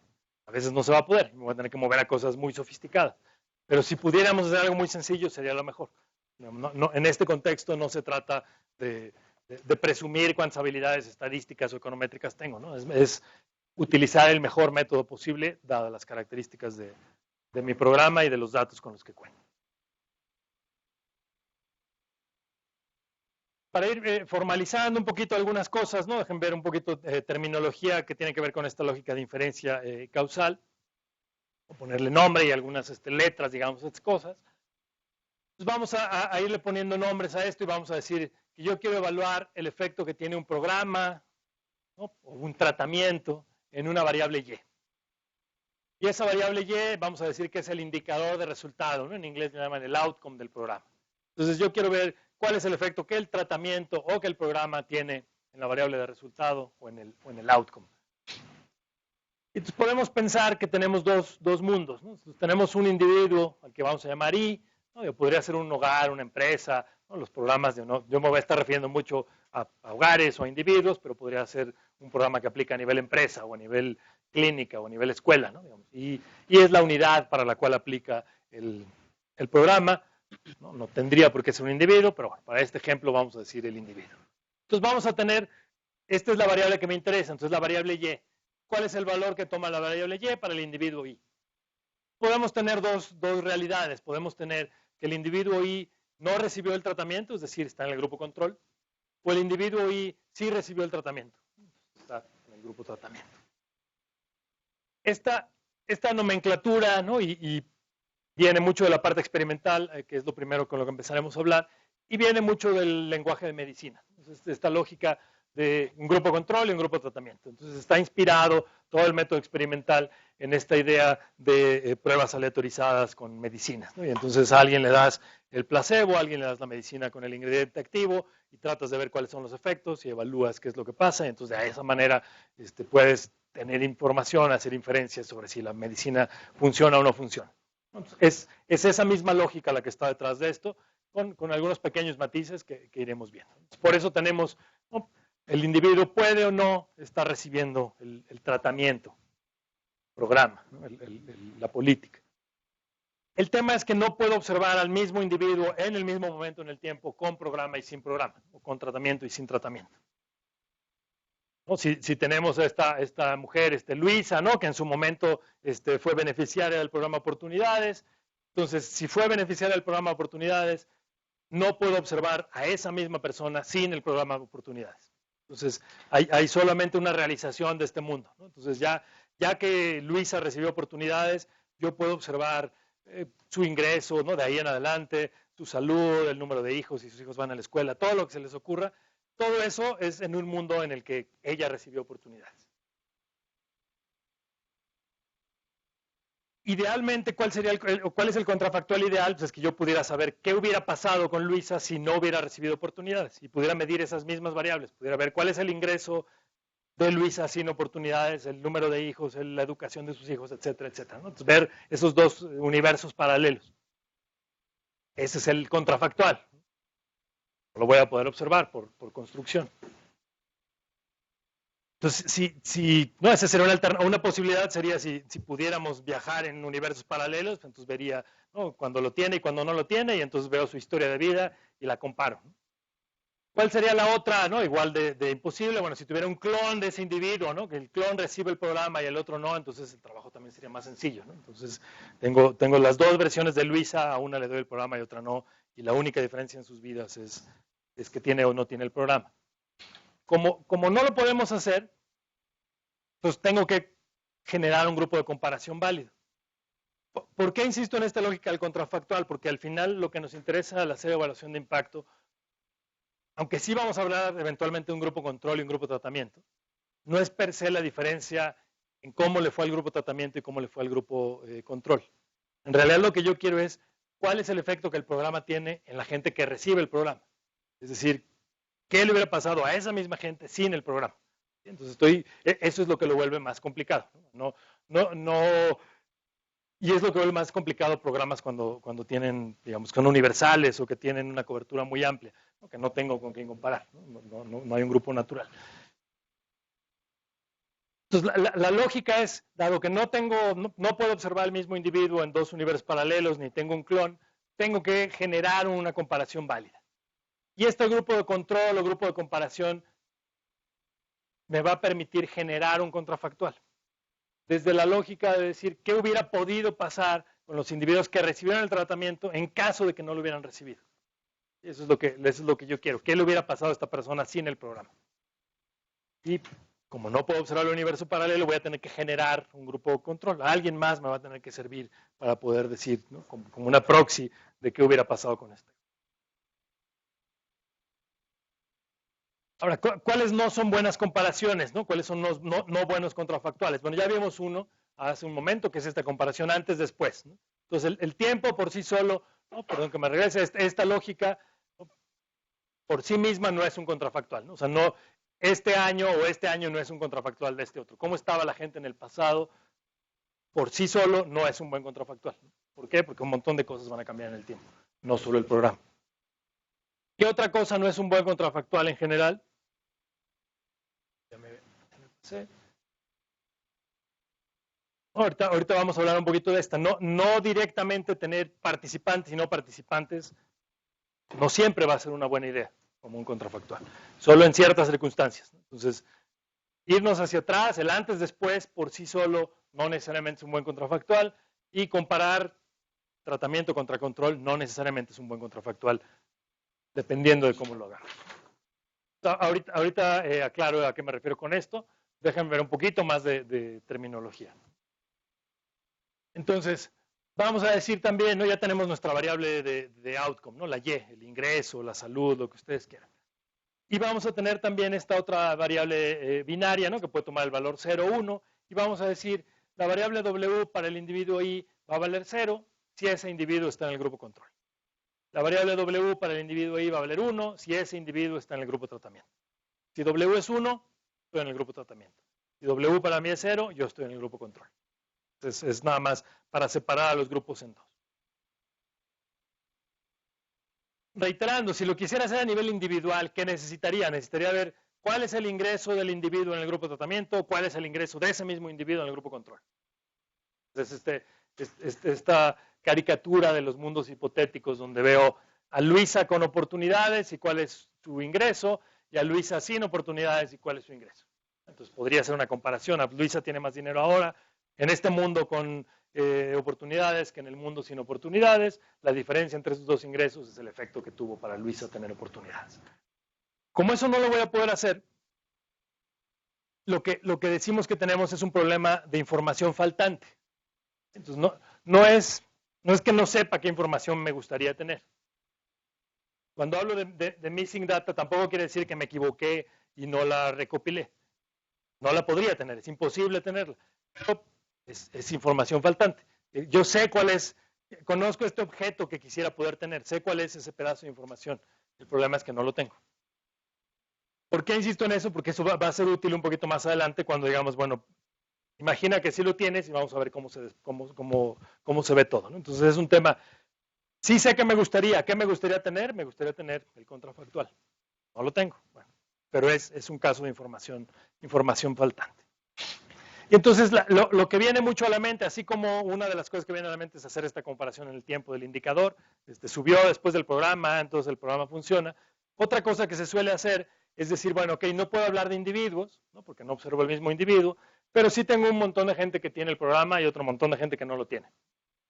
A veces no se va a poder, me voy a tener que mover a cosas muy sofisticadas. Pero si pudiéramos hacer algo muy sencillo, sería lo mejor. En este contexto no se trata de presumir cuántas habilidades estadísticas o econométricas tengo, ¿no? Es utilizar el mejor método posible, dadas las características de mi programa y de los datos con los que cuento. Para ir formalizando un poquito algunas cosas, ¿no? Dejen ver un poquito terminología que tiene que ver con esta lógica de inferencia causal, o ponerle nombre y algunas letras, digamos, estas cosas. Entonces vamos a irle poniendo nombres a esto y vamos a decir que yo quiero evaluar el efecto que tiene un programa, ¿no? O un tratamiento en una variable Y. Y esa variable Y, vamos a decir que es el indicador de resultado, ¿no? En inglés le llaman el outcome del programa. Entonces yo quiero ver cuál es el efecto que el tratamiento o que el programa tiene en la variable de resultado o en el outcome. Entonces podemos pensar que tenemos dos mundos, ¿no? Entonces, tenemos un individuo al que vamos a llamar I, ¿no? Podría ser un hogar, una empresa, ¿no? Los programas, yo me voy a estar refiriendo mucho a hogares o a individuos, pero podría ser un programa que aplica a nivel empresa o a nivel clínica o a nivel escuela, ¿no? Y es la unidad para la cual aplica el programa. No tendría por qué ser un individuo, pero bueno, para este ejemplo vamos a decir el individuo. Entonces vamos a tener, esta es la variable que me interesa, entonces la variable Y. ¿Cuál es el valor que toma la variable Y para el individuo I? podemos tener dos realidades. Podemos tener que el individuo I no recibió el tratamiento, es decir, está en el grupo control, o el individuo I sí recibió el tratamiento, está en el grupo tratamiento. Esta nomenclatura, ¿no? y viene mucho de la parte experimental, que es lo primero con lo que empezaremos a hablar, y viene mucho del lenguaje de medicina. Entonces, esta lógica de un grupo control y un grupo tratamiento. Entonces, está inspirado todo el método experimental en esta idea de pruebas aleatorizadas con medicinas, ¿no? Y entonces a alguien le das el placebo, a alguien le das la medicina con el ingrediente activo y tratas de ver cuáles son los efectos y evalúas qué es lo que pasa. Y entonces, de esa manera puedes tener información, hacer inferencias sobre si la medicina funciona o no funciona. Es esa misma lógica la que está detrás de esto, con algunos pequeños matices que iremos viendo. Por eso tenemos, ¿no? El individuo puede o no estar recibiendo el tratamiento, programa, ¿no? La política. El tema es que no puedo observar al mismo individuo en el mismo momento en el tiempo con programa y sin programa, o con tratamiento y sin tratamiento. ¿No? Si tenemos a esta mujer, Luisa, ¿no? Que en su momento fue beneficiaria del programa Oportunidades. Entonces, si fue beneficiaria del programa Oportunidades, no puedo observar a esa misma persona sin el programa Oportunidades. Entonces, hay solamente una realización de este mundo, ¿no? Entonces, ya que Luisa recibió oportunidades, yo puedo observar su ingreso, ¿no? De ahí en adelante, su salud, el número de hijos, si sus hijos van a la escuela, todo lo que se les ocurra. Todo eso es en un mundo en el que ella recibió oportunidades. Idealmente, ¿cuál es el contrafactual ideal? Pues es que yo pudiera saber qué hubiera pasado con Luisa si no hubiera recibido oportunidades y pudiera medir esas mismas variables, pudiera ver cuál es el ingreso de Luisa sin oportunidades, el número de hijos, la educación de sus hijos, etcétera, etcétera, ¿no? Entonces, ver esos dos universos paralelos. Ese es el contrafactual. Lo voy a poder observar por construcción. Entonces, no, esa sería una posibilidad, sería si pudiéramos viajar en universos paralelos, entonces vería, ¿no? Cuando lo tiene y cuando no lo tiene, y entonces veo su historia de vida y la comparo, ¿no? ¿Cuál sería la otra, ¿no? Igual de imposible? Bueno, si tuviera un clon de ese individuo, ¿no? Que el clon recibe el programa y el otro no, entonces el trabajo también sería más sencillo, ¿no? Entonces, tengo las dos versiones de Luisa, a una le doy el programa y a otra no, y la única diferencia en sus vidas es que tiene o no tiene el programa. Como no lo podemos hacer, pues tengo que generar un grupo de comparación válido. ¿Por qué insisto en esta lógica del contrafactual? Porque al final lo que nos interesa al hacer evaluación de impacto, aunque sí vamos a hablar eventualmente de un grupo control y un grupo tratamiento, no es per se la diferencia en cómo le fue al grupo tratamiento y cómo le fue al grupo control. En realidad lo que yo quiero es cuál es el efecto que el programa tiene en la gente que recibe el programa. Es decir, ¿qué le hubiera pasado a esa misma gente sin el programa? Entonces eso es lo que lo vuelve más complicado. Y es lo que vuelve más complicado programas cuando tienen, digamos, que son universales o que tienen una cobertura muy amplia, ¿no? Que no tengo con quién comparar, no hay un grupo natural. Entonces, la lógica es, dado que no puedo observar al mismo individuo en dos universos paralelos, ni tengo un clon, tengo que generar una comparación válida. Y este grupo de control o grupo de comparación me va a permitir generar un contrafactual. Desde la lógica de decir qué hubiera podido pasar con los individuos que recibieron el tratamiento en caso de que no lo hubieran recibido. Eso es lo que yo quiero. ¿Qué le hubiera pasado a esta persona sin el programa? Y como no puedo observar el universo paralelo, voy a tener que generar un grupo de control. A alguien más me va a tener que servir para poder decir, ¿no? como una proxy de qué hubiera pasado con esto. Ahora, ¿cuáles no son buenas comparaciones? ¿No? ¿Cuáles son no buenos contrafactuales? Bueno, ya vimos uno hace un momento, que es esta comparación antes-después, ¿no? Entonces, el tiempo por sí solo, perdón que me regrese, esta lógica por sí misma no es un contrafactual, ¿no? O sea, no, este año no es un contrafactual de este otro. ¿Cómo estaba la gente en el pasado? Por sí solo no es un buen contrafactual. ¿Por qué? Porque un montón de cosas van a cambiar en el tiempo, no solo el programa. ¿Qué otra cosa no es un buen contrafactual en general? Ahorita vamos a hablar un poquito de esta. No directamente tener participantes y no participantes no siempre va a ser una buena idea como un contrafactual. Solo en ciertas circunstancias. Entonces, irnos hacia atrás, el antes-después por sí solo no necesariamente es un buen contrafactual. y comparar tratamiento contra control no necesariamente es un buen contrafactual, dependiendo de cómo lo hagamos. Ahorita aclaro a qué me refiero con esto. Déjenme ver un poquito más de terminología. Entonces, vamos a decir también, ¿no? Ya tenemos nuestra variable de outcome, ¿no? La Y, el ingreso, la salud, lo que ustedes quieran. Y vamos a tener también esta otra variable binaria, ¿no? Que puede tomar el valor 0 o 1. Y vamos a decir, la variable W para el individuo I va a valer 0 si ese individuo está en el grupo control. La variable W para el individuo I va a valer 1 si ese individuo está en el grupo tratamiento. Si W es 1, estoy en el grupo tratamiento. Si W para mí es 0, yo estoy en el grupo control. Entonces, es nada más para separar a los grupos en dos. Reiterando, si lo quisiera hacer a nivel individual, ¿qué necesitaría? Necesitaría ver cuál es el ingreso del individuo en el grupo de tratamiento, cuál es el ingreso de ese mismo individuo en el grupo control. Entonces, esta caricatura de los mundos hipotéticos donde veo a Luisa con oportunidades y cuál es su ingreso, y a Luisa sin oportunidades y cuál es su ingreso. Entonces, podría ser una comparación. Luisa tiene más dinero ahora en este mundo con oportunidades que en el mundo sin oportunidades. La diferencia entre esos dos ingresos es el efecto que tuvo para Luisa tener oportunidades. Como eso no lo voy a poder hacer, lo que decimos que tenemos es un problema de información faltante. Entonces, no es que no sepa qué información me gustaría tener. Cuando hablo de missing data, tampoco quiere decir que me equivoqué y no la recopilé. No la podría tener, es imposible tenerla. Pero es información faltante. Yo sé cuál es, conozco este objeto que quisiera poder tener, sé cuál es ese pedazo de información. El problema es que no lo tengo. ¿Por qué insisto en eso? Porque eso va a ser útil un poquito más adelante cuando digamos, bueno, imagina que sí lo tienes y vamos a ver cómo se ve todo, ¿no? Entonces es un tema, sí sé que me gustaría, ¿qué me gustaría tener? Me gustaría tener el contrafactual. No lo tengo, bueno, pero es un caso de información faltante. Y entonces lo que viene mucho a la mente, así como una de las cosas que viene a la mente es hacer esta comparación en el tiempo del indicador, subió después del programa, entonces el programa funciona. Otra cosa que se suele hacer es decir, bueno, ok, no puedo hablar de individuos, ¿no? Porque no observo el mismo individuo, pero sí tengo un montón de gente que tiene el programa y otro montón de gente que no lo tiene.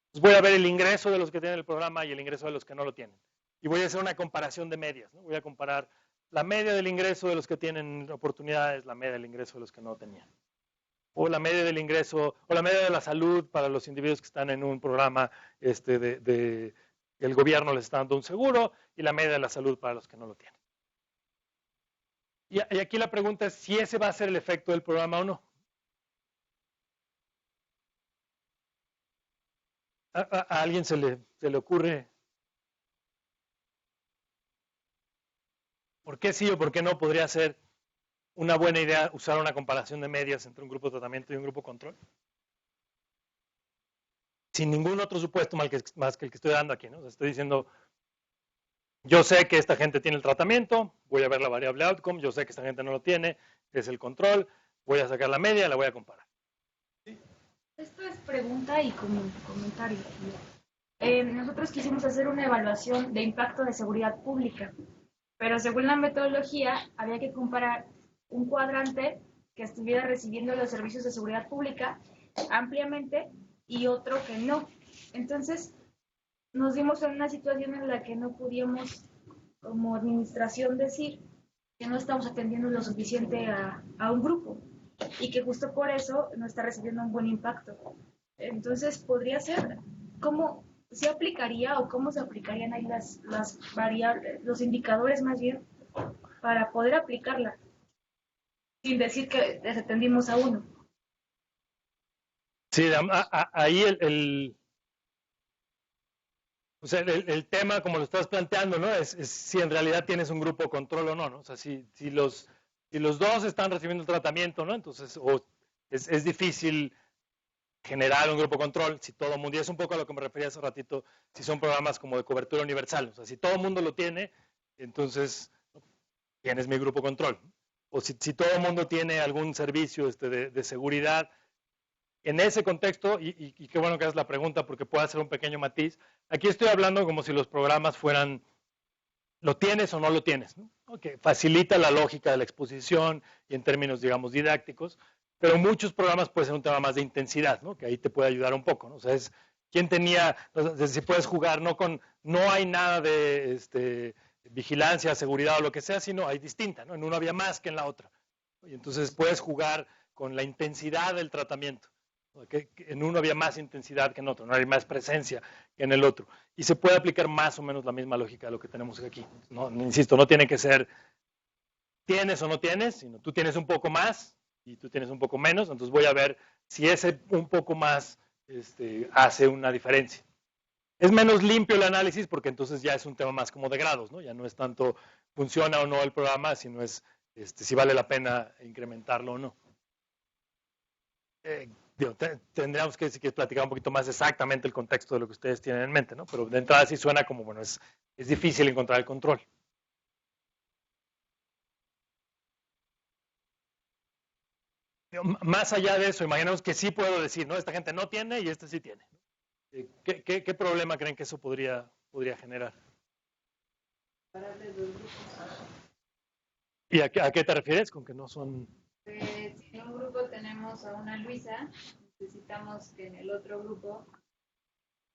Entonces voy a ver el ingreso de los que tienen el programa y el ingreso de los que no lo tienen. Y voy a hacer una comparación de medias, ¿no? Voy a comparar la media del ingreso de los que tienen oportunidades, la media del ingreso de los que no tenían. O la media del ingreso, o la media de la salud para los individuos que están en un programa el gobierno les está dando un seguro, y la media de la salud para los que no lo tienen. Y aquí la pregunta es si ese va a ser el efecto del programa o no. ¿A alguien se le ocurre por qué sí o por qué no podría ser una buena idea usar una comparación de medias entre un grupo de tratamiento y un grupo control? Sin ningún otro supuesto más que el que estoy dando aquí, ¿no? O sea, estoy diciendo, yo sé que esta gente tiene el tratamiento, voy a ver la variable outcome, yo sé que esta gente no lo tiene, es el control, voy a sacar la media y la voy a comparar. ¿Sí? Esto es pregunta y comentario. Nosotros quisimos hacer una evaluación de impacto de seguridad pública, pero según la metodología había que comparar un cuadrante que estuviera recibiendo los servicios de seguridad pública ampliamente y otro que no. Entonces, nos dimos en una situación en la que no podíamos, como administración, decir que no estamos atendiendo lo suficiente a un grupo y que justo por eso no está recibiendo un buen impacto. Entonces, podría ser cómo se aplicaría o cómo se aplicarían ahí las variables, los indicadores más bien, para poder aplicarla, sin decir que desatendimos a uno. Sí, ahí el tema, como lo estás planteando, ¿no? Es si en realidad tienes un grupo control o no, ¿no? O sea, si los dos están recibiendo el tratamiento, ¿no? Entonces, es difícil generar un grupo control si todo el mundo, y es un poco a lo que me refería hace ratito, si son programas como de cobertura universal. O sea, si todo el mundo lo tiene, entonces tienes mi grupo control. O si todo el mundo tiene algún servicio de seguridad, en ese contexto, y qué bueno que haces la pregunta porque puede hacer un pequeño matiz, aquí estoy hablando como si los programas fueran, ¿lo tienes o no lo tienes? ¿No? Que facilita la lógica de la exposición y en términos, digamos, didácticos, pero muchos programas puede ser un tema más de intensidad, ¿no? Que ahí te puede ayudar un poco, ¿no? O sea, es quién tenía, si puedes jugar no hay nada de vigilancia, seguridad o lo que sea, sino hay distinta, ¿no? En uno había más que en la otra. Y entonces puedes jugar con la intensidad del tratamiento. Que en uno había más intensidad que en otro, no hay más presencia que en el otro. Y se puede aplicar más o menos la misma lógica de lo que tenemos aquí. No, insisto, no tiene que ser tienes o no tienes, sino tú tienes un poco más y tú tienes un poco menos, entonces voy a ver si ese un poco más hace una diferencia. Es menos limpio el análisis porque entonces ya es un tema más como de grados, ¿no? Ya no es tanto funciona o no el programa, sino es si vale la pena incrementarlo o no. Tendríamos que platicar un poquito más exactamente el contexto de lo que ustedes tienen en mente, ¿no? Pero de entrada sí suena como, bueno, es difícil encontrar el control. Más allá de eso, imaginemos que sí puedo decir, ¿no? Esta gente no tiene y este sí tiene. ¿Qué problema creen que eso podría generar? ¿Y a qué te refieres con que no son? Si en un grupo tenemos a una Luisa, necesitamos que en el otro grupo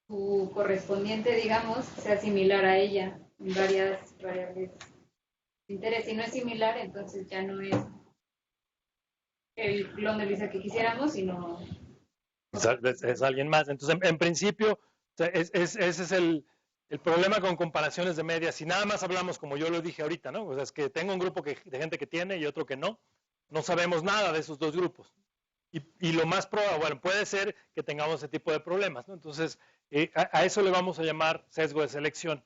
su correspondiente, digamos, sea similar a ella en varias variables de interés. Si no es similar, entonces ya no es el clon de Luisa que quisiéramos, sino es alguien más. Entonces, en principio, ese es el problema con comparaciones de medias. Si nada más hablamos, como yo lo dije ahorita, ¿no? O sea, es que tengo un grupo de gente que tiene y otro que no. No sabemos nada de esos dos grupos. Y lo más probable, bueno, puede ser que tengamos ese tipo de problemas, ¿no? Entonces, a eso le vamos a llamar sesgo de selección.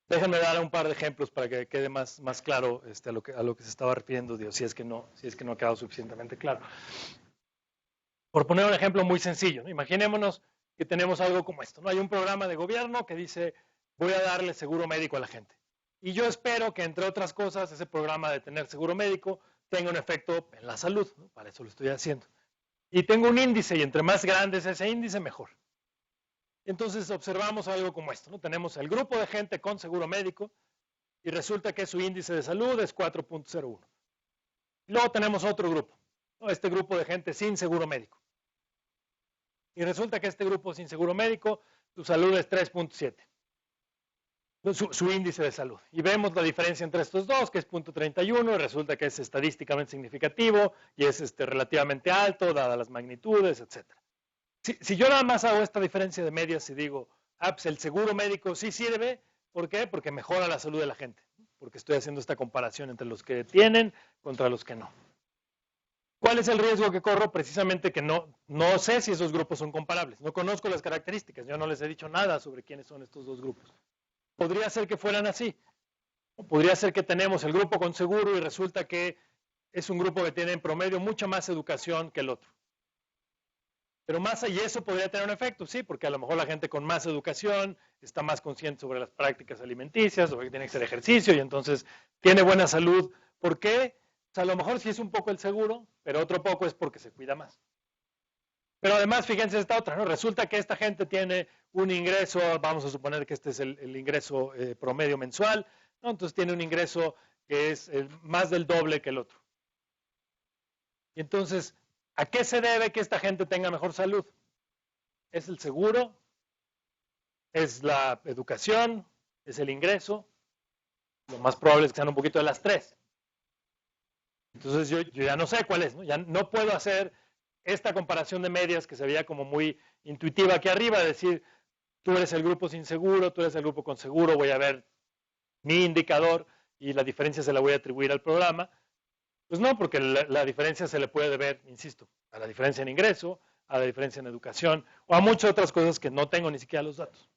Déjenme dar un par de ejemplos para que quede más claro a lo que se estaba refiriendo, Dios, si es que no ha quedado suficientemente claro. Por poner un ejemplo muy sencillo, ¿no? Imaginémonos que tenemos algo como esto, ¿no? Hay un programa de gobierno que dice, voy a darle seguro médico a la gente. Y yo espero que, entre otras cosas, ese programa de tener seguro médico tenga un efecto en la salud, ¿no? Para eso lo estoy haciendo. Y tengo un índice, y entre más grande es ese índice, mejor. Entonces observamos algo como esto, ¿no? Tenemos el grupo de gente con seguro médico y resulta que su índice de salud es 4.01. Luego tenemos otro grupo, ¿no? Este grupo de gente sin seguro médico. Y resulta que este grupo sin seguro médico, su salud es 3.7. Su índice de salud. Y vemos la diferencia entre estos dos, que es 0.31, y resulta que es estadísticamente significativo y es relativamente alto, dadas las magnitudes, etc. Si yo nada más hago esta diferencia de medias y digo, pues el seguro médico sí sirve, ¿por qué? Porque mejora la salud de la gente, porque estoy haciendo esta comparación entre los que tienen contra los que no. ¿Cuál es el riesgo que corro? Precisamente que no sé si esos grupos son comparables, no conozco las características, yo no les he dicho nada sobre quiénes son estos dos grupos. Podría ser que fueran así. Podría ser que tenemos el grupo con seguro y resulta que es un grupo que tiene en promedio mucha más educación que el otro. Pero más allá, eso podría tener un efecto, sí, porque a lo mejor la gente con más educación está más consciente sobre las prácticas alimenticias, sobre que tiene que hacer ejercicio y entonces tiene buena salud. ¿Por qué? O sea, a lo mejor sí es un poco el seguro, pero otro poco es porque se cuida más. Pero además, fíjense esta otra, ¿no? Resulta que esta gente tiene un ingreso, vamos a suponer que este es el ingreso promedio mensual, ¿no? Entonces tiene un ingreso que es más del doble que el otro. Y entonces, ¿a qué se debe que esta gente tenga mejor salud? ¿Es el seguro? ¿Es la educación? ¿Es el ingreso? Lo más probable es que sean un poquito de las tres. Entonces yo ya no sé cuál es, ¿no? Ya no puedo hacer esta comparación de medias que se veía como muy intuitiva aquí arriba, decir, tú eres el grupo sin seguro, tú eres el grupo con seguro, voy a ver mi indicador y la diferencia se la voy a atribuir al programa. Pues no, porque la diferencia se le puede deber, insisto, a la diferencia en ingreso, a la diferencia en educación o a muchas otras cosas que no tengo ni siquiera los datos.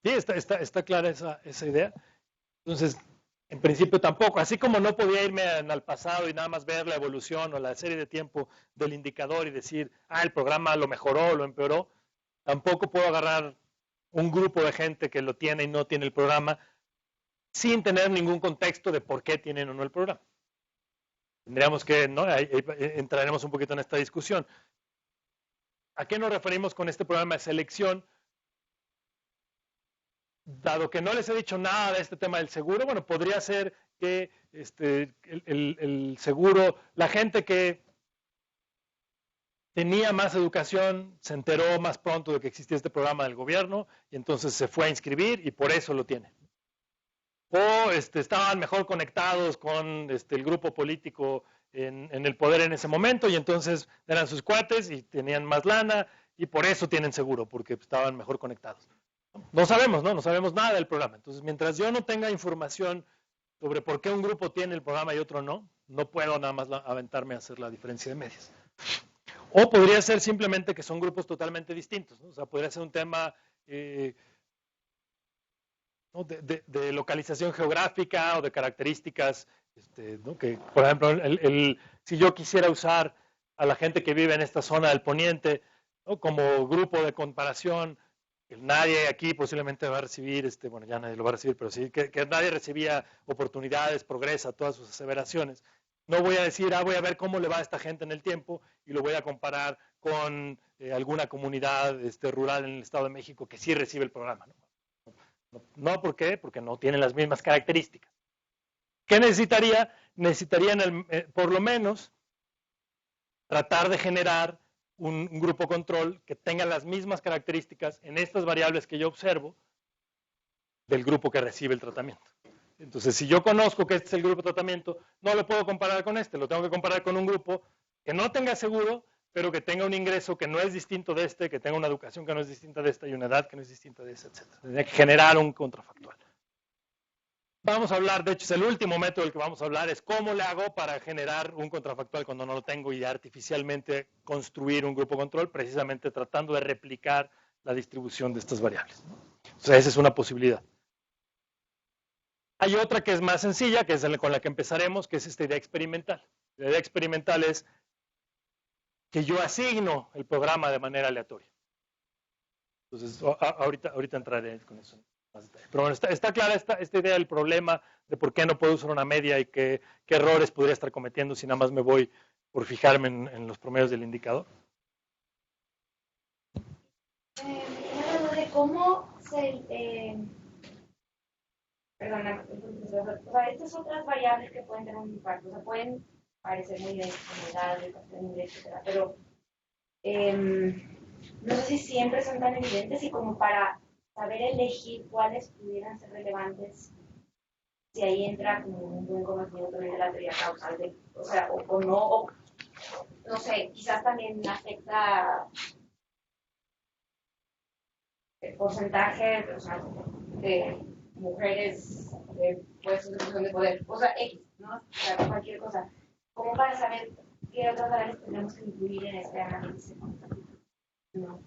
¿Sí? ¿Está clara esa idea? Entonces, en principio tampoco, así como no podía irme al pasado y nada más ver la evolución o la serie de tiempo del indicador y decir, el programa lo mejoró o lo empeoró, tampoco puedo agarrar un grupo de gente que lo tiene y no tiene el programa sin tener ningún contexto de por qué tienen o no el programa. Tendríamos que, ¿no? Ahí entraremos un poquito en esta discusión. ¿A qué nos referimos con este programa de selección? Dado que no les he dicho nada de este tema del seguro, bueno, podría ser que el seguro, la gente que tenía más educación, se enteró más pronto de que existía este programa del gobierno y entonces se fue a inscribir y por eso lo tiene. O estaban mejor conectados con el grupo político en el poder en ese momento y entonces eran sus cuates y tenían más lana y por eso tienen seguro, porque estaban mejor conectados. No sabemos, ¿no? No sabemos nada del programa. Entonces, mientras yo no tenga información sobre por qué un grupo tiene el programa y otro no, no puedo nada más aventarme a hacer la diferencia de medias. O podría ser simplemente que son grupos totalmente distintos, ¿no? O sea, podría ser un tema ¿no? de localización geográfica o de características, ¿no? Que, por ejemplo, si yo quisiera usar a la gente que vive en esta zona del poniente, ¿no? Como grupo de comparación, que nadie aquí posiblemente va a recibir, bueno, ya nadie lo va a recibir, pero sí, que nadie recibía oportunidades, progresa, todas sus aseveraciones. No voy a decir, voy a ver cómo le va a esta gente en el tiempo y lo voy a comparar con alguna comunidad rural en el Estado de México que sí recibe el programa, ¿no? No, ¿por qué? Porque no tienen las mismas características. ¿Qué necesitaría? Necesitarían por lo menos tratar de generar un grupo control que tenga las mismas características en estas variables que yo observo del grupo que recibe el tratamiento. Entonces, si yo conozco que este es el grupo de tratamiento, no lo puedo comparar con lo tengo que comparar con un grupo que no tenga seguro, pero que tenga un ingreso que no es distinto de que tenga una educación que no es distinta de esta y una edad que no es distinta de esta, etc. Tendría que generar un contrafactual. Vamos a hablar, de hecho es el último método del que vamos a hablar, es cómo le hago para generar un contrafactual cuando no lo tengo y artificialmente construir un grupo control, precisamente tratando de replicar la distribución de estas variables. O sea, esa es una posibilidad. Hay otra que es más sencilla, que es con la que empezaremos, que es esta idea experimental. La idea experimental es que yo asigno el programa de manera aleatoria. Entonces, ahorita entraré con eso. Pero bueno, está clara esta idea del problema de por qué no puedo usar una media y qué errores podría estar cometiendo si nada más me voy por fijarme en los promedios del indicador. De cómo se... perdona, o sea, estas otras variables que pueden tener un impacto, o sea, pueden parecer muy bien, como edad, educación, etcétera, pero no sé si siempre son tan evidentes y como para saber elegir cuáles pudieran ser relevantes, si ahí entra como un buen conocimiento también de la teoría causal, o sea, o no, no sé, quizás también afecta el porcentaje, o sea, de mujeres de puestos de posición de poder, o sea, X, ¿no? O sea, cualquier cosa, como para saber qué otras variables tenemos que incluir en este análisis. ¿No?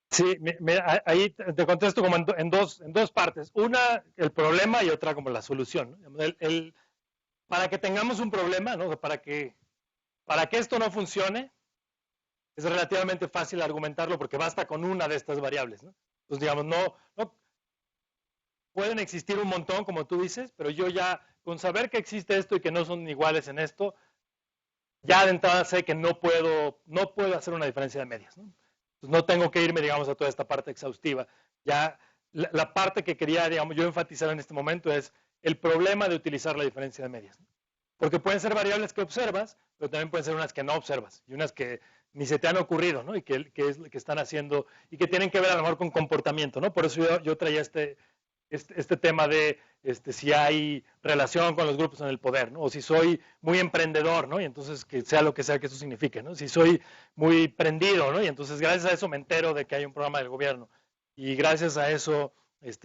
Sí, mira, ahí te contesto como en dos partes. Una, el problema y otra como la solución, ¿no? Para que tengamos un problema, ¿no? Para que esto no funcione, es relativamente fácil argumentarlo porque basta con una de estas variables, ¿no? Entonces, digamos, no pueden existir un montón, como tú dices, pero yo ya, con saber que existe esto y que no son iguales en esto, ya de entrada sé que no puedo hacer una diferencia de medias, ¿no? Pues no tengo que irme, digamos, a toda esta parte exhaustiva. Ya la parte que quería, digamos, yo enfatizar en este momento es el problema de utilizar la diferencia de medias, ¿no? Porque pueden ser variables que observas, pero también pueden ser unas que no observas y unas que ni se te han ocurrido, ¿no? Y que están haciendo y que tienen que ver a lo mejor con comportamiento, ¿no? Por eso yo traía este tema de si hay relación con los grupos en el poder, ¿no? O si soy muy emprendedor, ¿no? Y entonces que sea lo que sea que eso signifique, ¿no? Si soy muy prendido, ¿no? Y entonces gracias a eso me entero de que hay un programa del gobierno. Y gracias a eso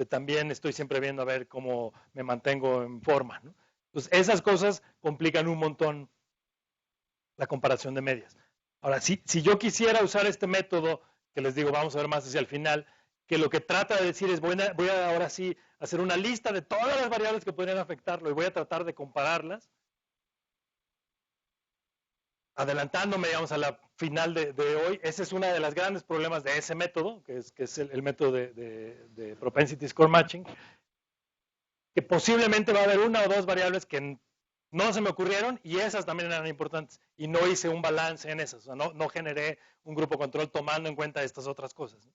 también estoy siempre viendo a ver cómo me mantengo en forma, ¿no? Entonces esas cosas complican un montón la comparación de medias. Ahora, si yo quisiera usar este método, que les digo, vamos a ver más hacia el final, que lo que trata de decir es voy a ahora sí hacer una lista de todas las variables que podrían afectarlo y voy a tratar de compararlas, adelantándome, digamos, a la final de hoy. Ese es uno de los grandes problemas de ese método, que es el método de Propensity Score Matching, que posiblemente va a haber una o dos variables que no se me ocurrieron y esas también eran importantes y no hice un balance en esas, o sea, no generé un grupo control tomando en cuenta estas otras cosas, ¿no?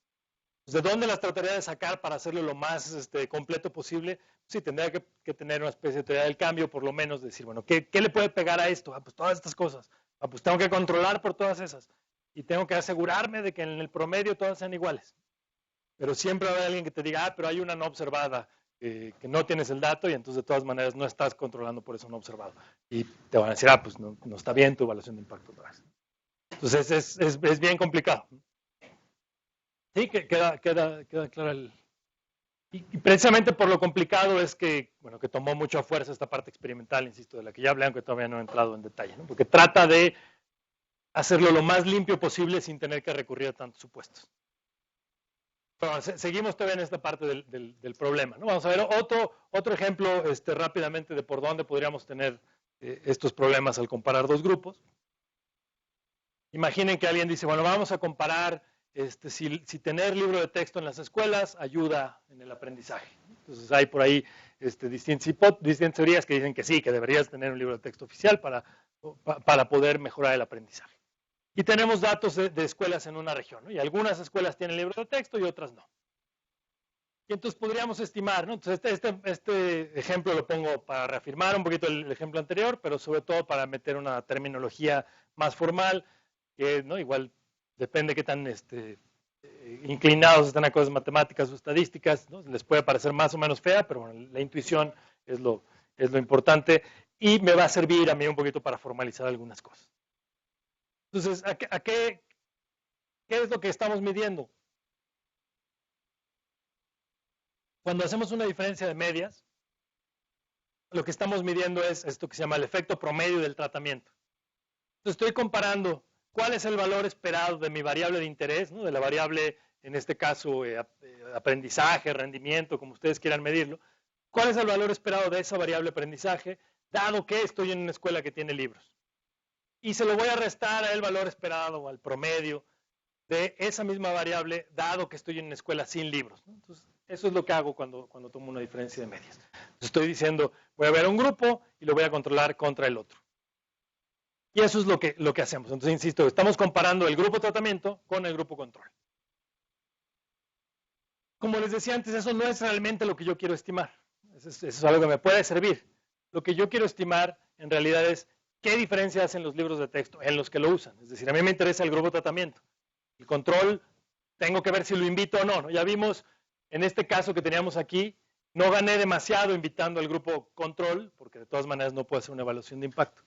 ¿De dónde las trataría de sacar para hacerlo lo más completo posible? Sí, tendría que tener una especie de teoría del cambio, por lo menos decir, bueno, ¿qué le puede pegar a esto? Pues todas estas cosas. Pues tengo que controlar por todas esas. y tengo que asegurarme de que en el promedio todas sean iguales. Pero siempre va a haber alguien que te diga, pero hay una no observada, que no tienes el dato y entonces de todas maneras no estás controlando por eso no observado. Y te van a decir, pues no está bien tu evaluación de impacto otra vez. Entonces es bien complicado. Sí, queda claro el... Y precisamente por lo complicado es que, bueno, que tomó mucha fuerza esta parte experimental, insisto, de la que ya hablé, aunque todavía no he entrado en detalle, ¿no? Porque trata de hacerlo lo más limpio posible sin tener que recurrir a tantos supuestos. Bueno, seguimos todavía en esta parte del problema, ¿no? Vamos a ver otro ejemplo rápidamente de por dónde podríamos tener estos problemas al comparar dos grupos. Imaginen que alguien dice, bueno, vamos a comparar si tener libro de texto en las escuelas ayuda en el aprendizaje. Entonces hay por ahí distintas teorías que dicen que sí, que deberías tener un libro de texto oficial para poder mejorar el aprendizaje. Y tenemos datos de escuelas en una región, ¿no? Y algunas escuelas tienen libro de texto y otras no. Y entonces podríamos estimar, ¿no? Entonces este ejemplo lo pongo para reafirmar un poquito el ejemplo anterior, pero sobre todo para meter una terminología más formal, que ¿no? Igual depende qué tan inclinados están a cosas matemáticas o estadísticas, ¿no? Les puede parecer más o menos fea, pero bueno, la intuición es lo importante y me va a servir a mí un poquito para formalizar algunas cosas. Entonces, ¿qué es lo que estamos midiendo? Cuando hacemos una diferencia de medias, lo que estamos midiendo es esto que se llama el efecto promedio del tratamiento. Entonces, estoy comparando cuál es el valor esperado de mi variable de interés, ¿no? De la variable, en este caso, aprendizaje, rendimiento, como ustedes quieran medirlo. ¿Cuál es el valor esperado de esa variable aprendizaje, dado que estoy en una escuela que tiene libros? Y se lo voy a restar al valor esperado o al promedio de esa misma variable, dado que estoy en una escuela sin libros, ¿no? Entonces, eso es lo que hago cuando tomo una diferencia de medias. Entonces, estoy diciendo, voy a ver un grupo y lo voy a controlar contra el otro. Y eso es lo que hacemos. Entonces, insisto, estamos comparando el grupo tratamiento con el grupo control. Como les decía antes, eso no es realmente lo que yo quiero estimar. Eso es algo que me puede servir. Lo que yo quiero estimar, en realidad, es qué diferencia hacen los libros de texto en los que lo usan. Es decir, a mí me interesa el grupo tratamiento. El control, tengo que ver si lo invito o no, ¿no? Ya vimos, en este caso que teníamos aquí, no gané demasiado invitando al grupo control, porque de todas maneras no puedo hacer una evaluación de impacto.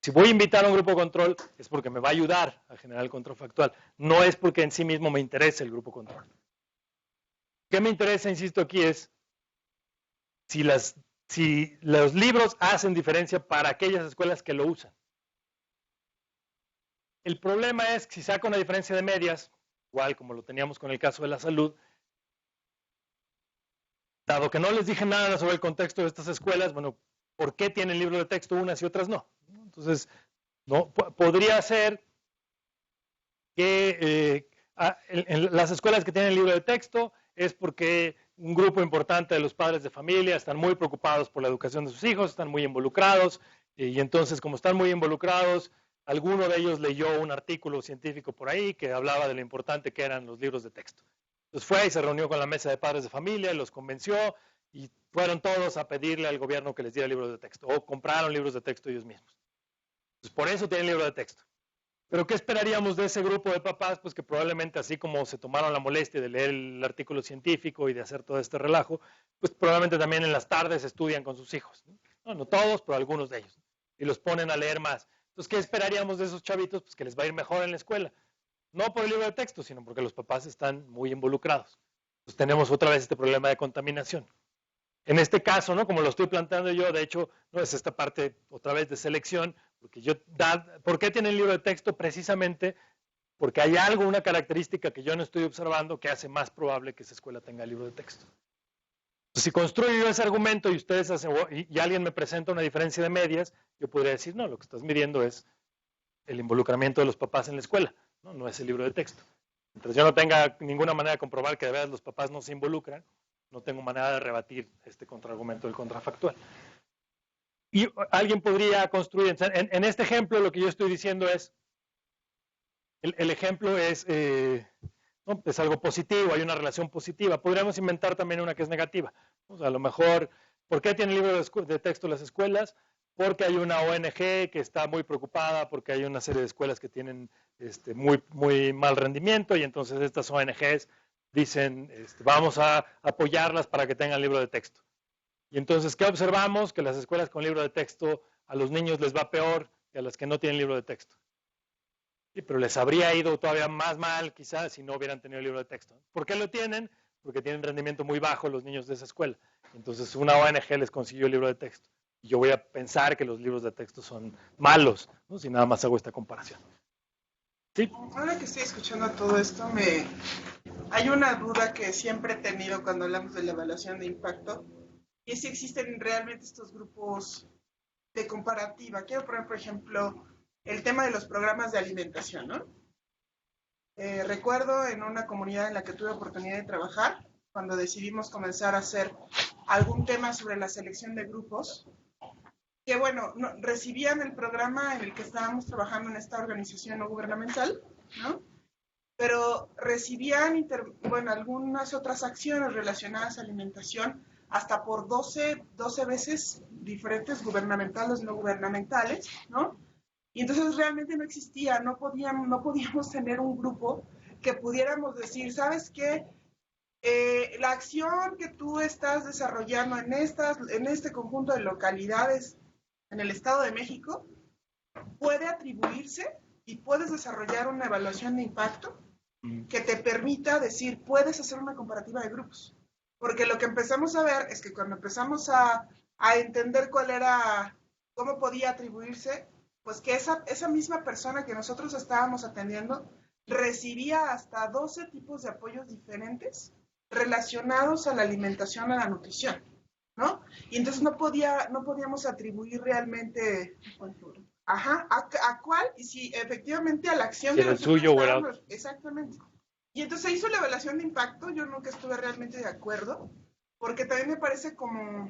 Si voy a invitar a un grupo control, es porque me va a ayudar a generar el control factual. No es porque en sí mismo me interese el grupo control. ¿Qué me interesa, insisto aquí, es si los libros hacen diferencia para aquellas escuelas que lo usan? El problema es que si saco una diferencia de medias, igual como lo teníamos con el caso de la salud, dado que no les dije nada sobre el contexto de estas escuelas, bueno, ¿por qué tienen libro de texto unas y otras no? Entonces, no, podría ser que en las escuelas que tienen libro de texto es porque un grupo importante de los padres de familia están muy preocupados por la educación de sus hijos, están muy involucrados, y entonces como están muy involucrados, alguno de ellos leyó un artículo científico por ahí que hablaba de lo importante que eran los libros de texto. Entonces fue y se reunió con la mesa de padres de familia, los convenció y fueron todos a pedirle al gobierno que les diera libros de texto o compraron libros de texto ellos mismos. Entonces por eso tienen libro de texto. Pero ¿qué esperaríamos de ese grupo de papás? Pues que probablemente así como se tomaron la molestia de leer el artículo científico y de hacer todo este relajo, pues probablemente también en las tardes estudian con sus hijos. No todos, pero algunos de ellos. Y los ponen a leer más. Entonces, ¿qué esperaríamos de esos chavitos? Pues que les va a ir mejor en la escuela. No por el libro de texto, sino porque los papás están muy involucrados. Entonces tenemos otra vez este problema de contaminación. En este caso, ¿no? Como lo estoy planteando yo, de hecho, no es esta parte otra vez de selección, porque ¿por qué tiene el libro de texto? Precisamente porque hay algo, una característica que yo no estoy observando que hace más probable que esa escuela tenga libro de texto. Entonces, si construyo yo ese argumento y ustedes y alguien me presenta una diferencia de medias, yo podría decir, no, lo que estás midiendo es el involucramiento de los papás en la escuela, no es el libro de texto. Mientras yo no tenga ninguna manera de comprobar que de verdad los papás no se involucran, no tengo manera de rebatir este contraargumento del contrafactual. Y alguien podría construir, en este ejemplo lo que yo estoy diciendo es, el ejemplo es algo positivo, hay una relación positiva. Podríamos inventar también una que es negativa. O sea, a lo mejor, ¿por qué tienen libro de texto las escuelas? porque hay una ONG que está muy preocupada, porque hay una serie de escuelas que tienen muy mal rendimiento, y entonces estas ONGs dicen, vamos a apoyarlas para que tengan libro de texto. Y entonces, ¿qué observamos? Que las escuelas con libro de texto a los niños les va peor que a las que no tienen libro de texto. Sí, pero les habría ido todavía más mal, quizás, si no hubieran tenido libro de texto. ¿Por qué lo tienen? Porque tienen rendimiento muy bajo los niños de esa escuela. Entonces, una ONG les consiguió el libro de texto. Y yo voy a pensar que los libros de texto son malos, ¿no? Si nada más hago esta comparación. ¿Sí? Ahora que estoy escuchando todo esto, hay una duda que siempre he tenido cuando hablamos de la evaluación de impacto, y es si existen realmente estos grupos de comparativa. Quiero poner, por ejemplo, el tema de los programas de alimentación, ¿no? Recuerdo en una comunidad en la que tuve oportunidad de trabajar, cuando decidimos comenzar a hacer algún tema sobre la selección de grupos, que bueno, recibían el programa en el que estábamos trabajando en esta organización no gubernamental, ¿no? Pero recibían algunas otras acciones relacionadas a alimentación hasta por 12 veces diferentes, gubernamentales, no gubernamentales, ¿no? Y entonces realmente no existía, no podíamos tener un grupo que pudiéramos decir, ¿sabes qué? La acción que tú estás desarrollando en este conjunto de localidades en el Estado de México puede atribuirse y puedes desarrollar una evaluación de impacto que te permita decir, puedes hacer una comparativa de grupos. Porque lo que empezamos a ver es que cuando empezamos a entender cómo podía atribuirse, pues que esa misma persona que nosotros estábamos atendiendo recibía hasta 12 tipos de apoyos diferentes relacionados a la alimentación, a la nutrición, ¿no? Y entonces no podíamos atribuir realmente a cuál, y si efectivamente a la acción que el suyo o el otro. Exactamente. Y entonces se hizo la evaluación de impacto. Yo nunca estuve realmente de acuerdo, porque también me parece como,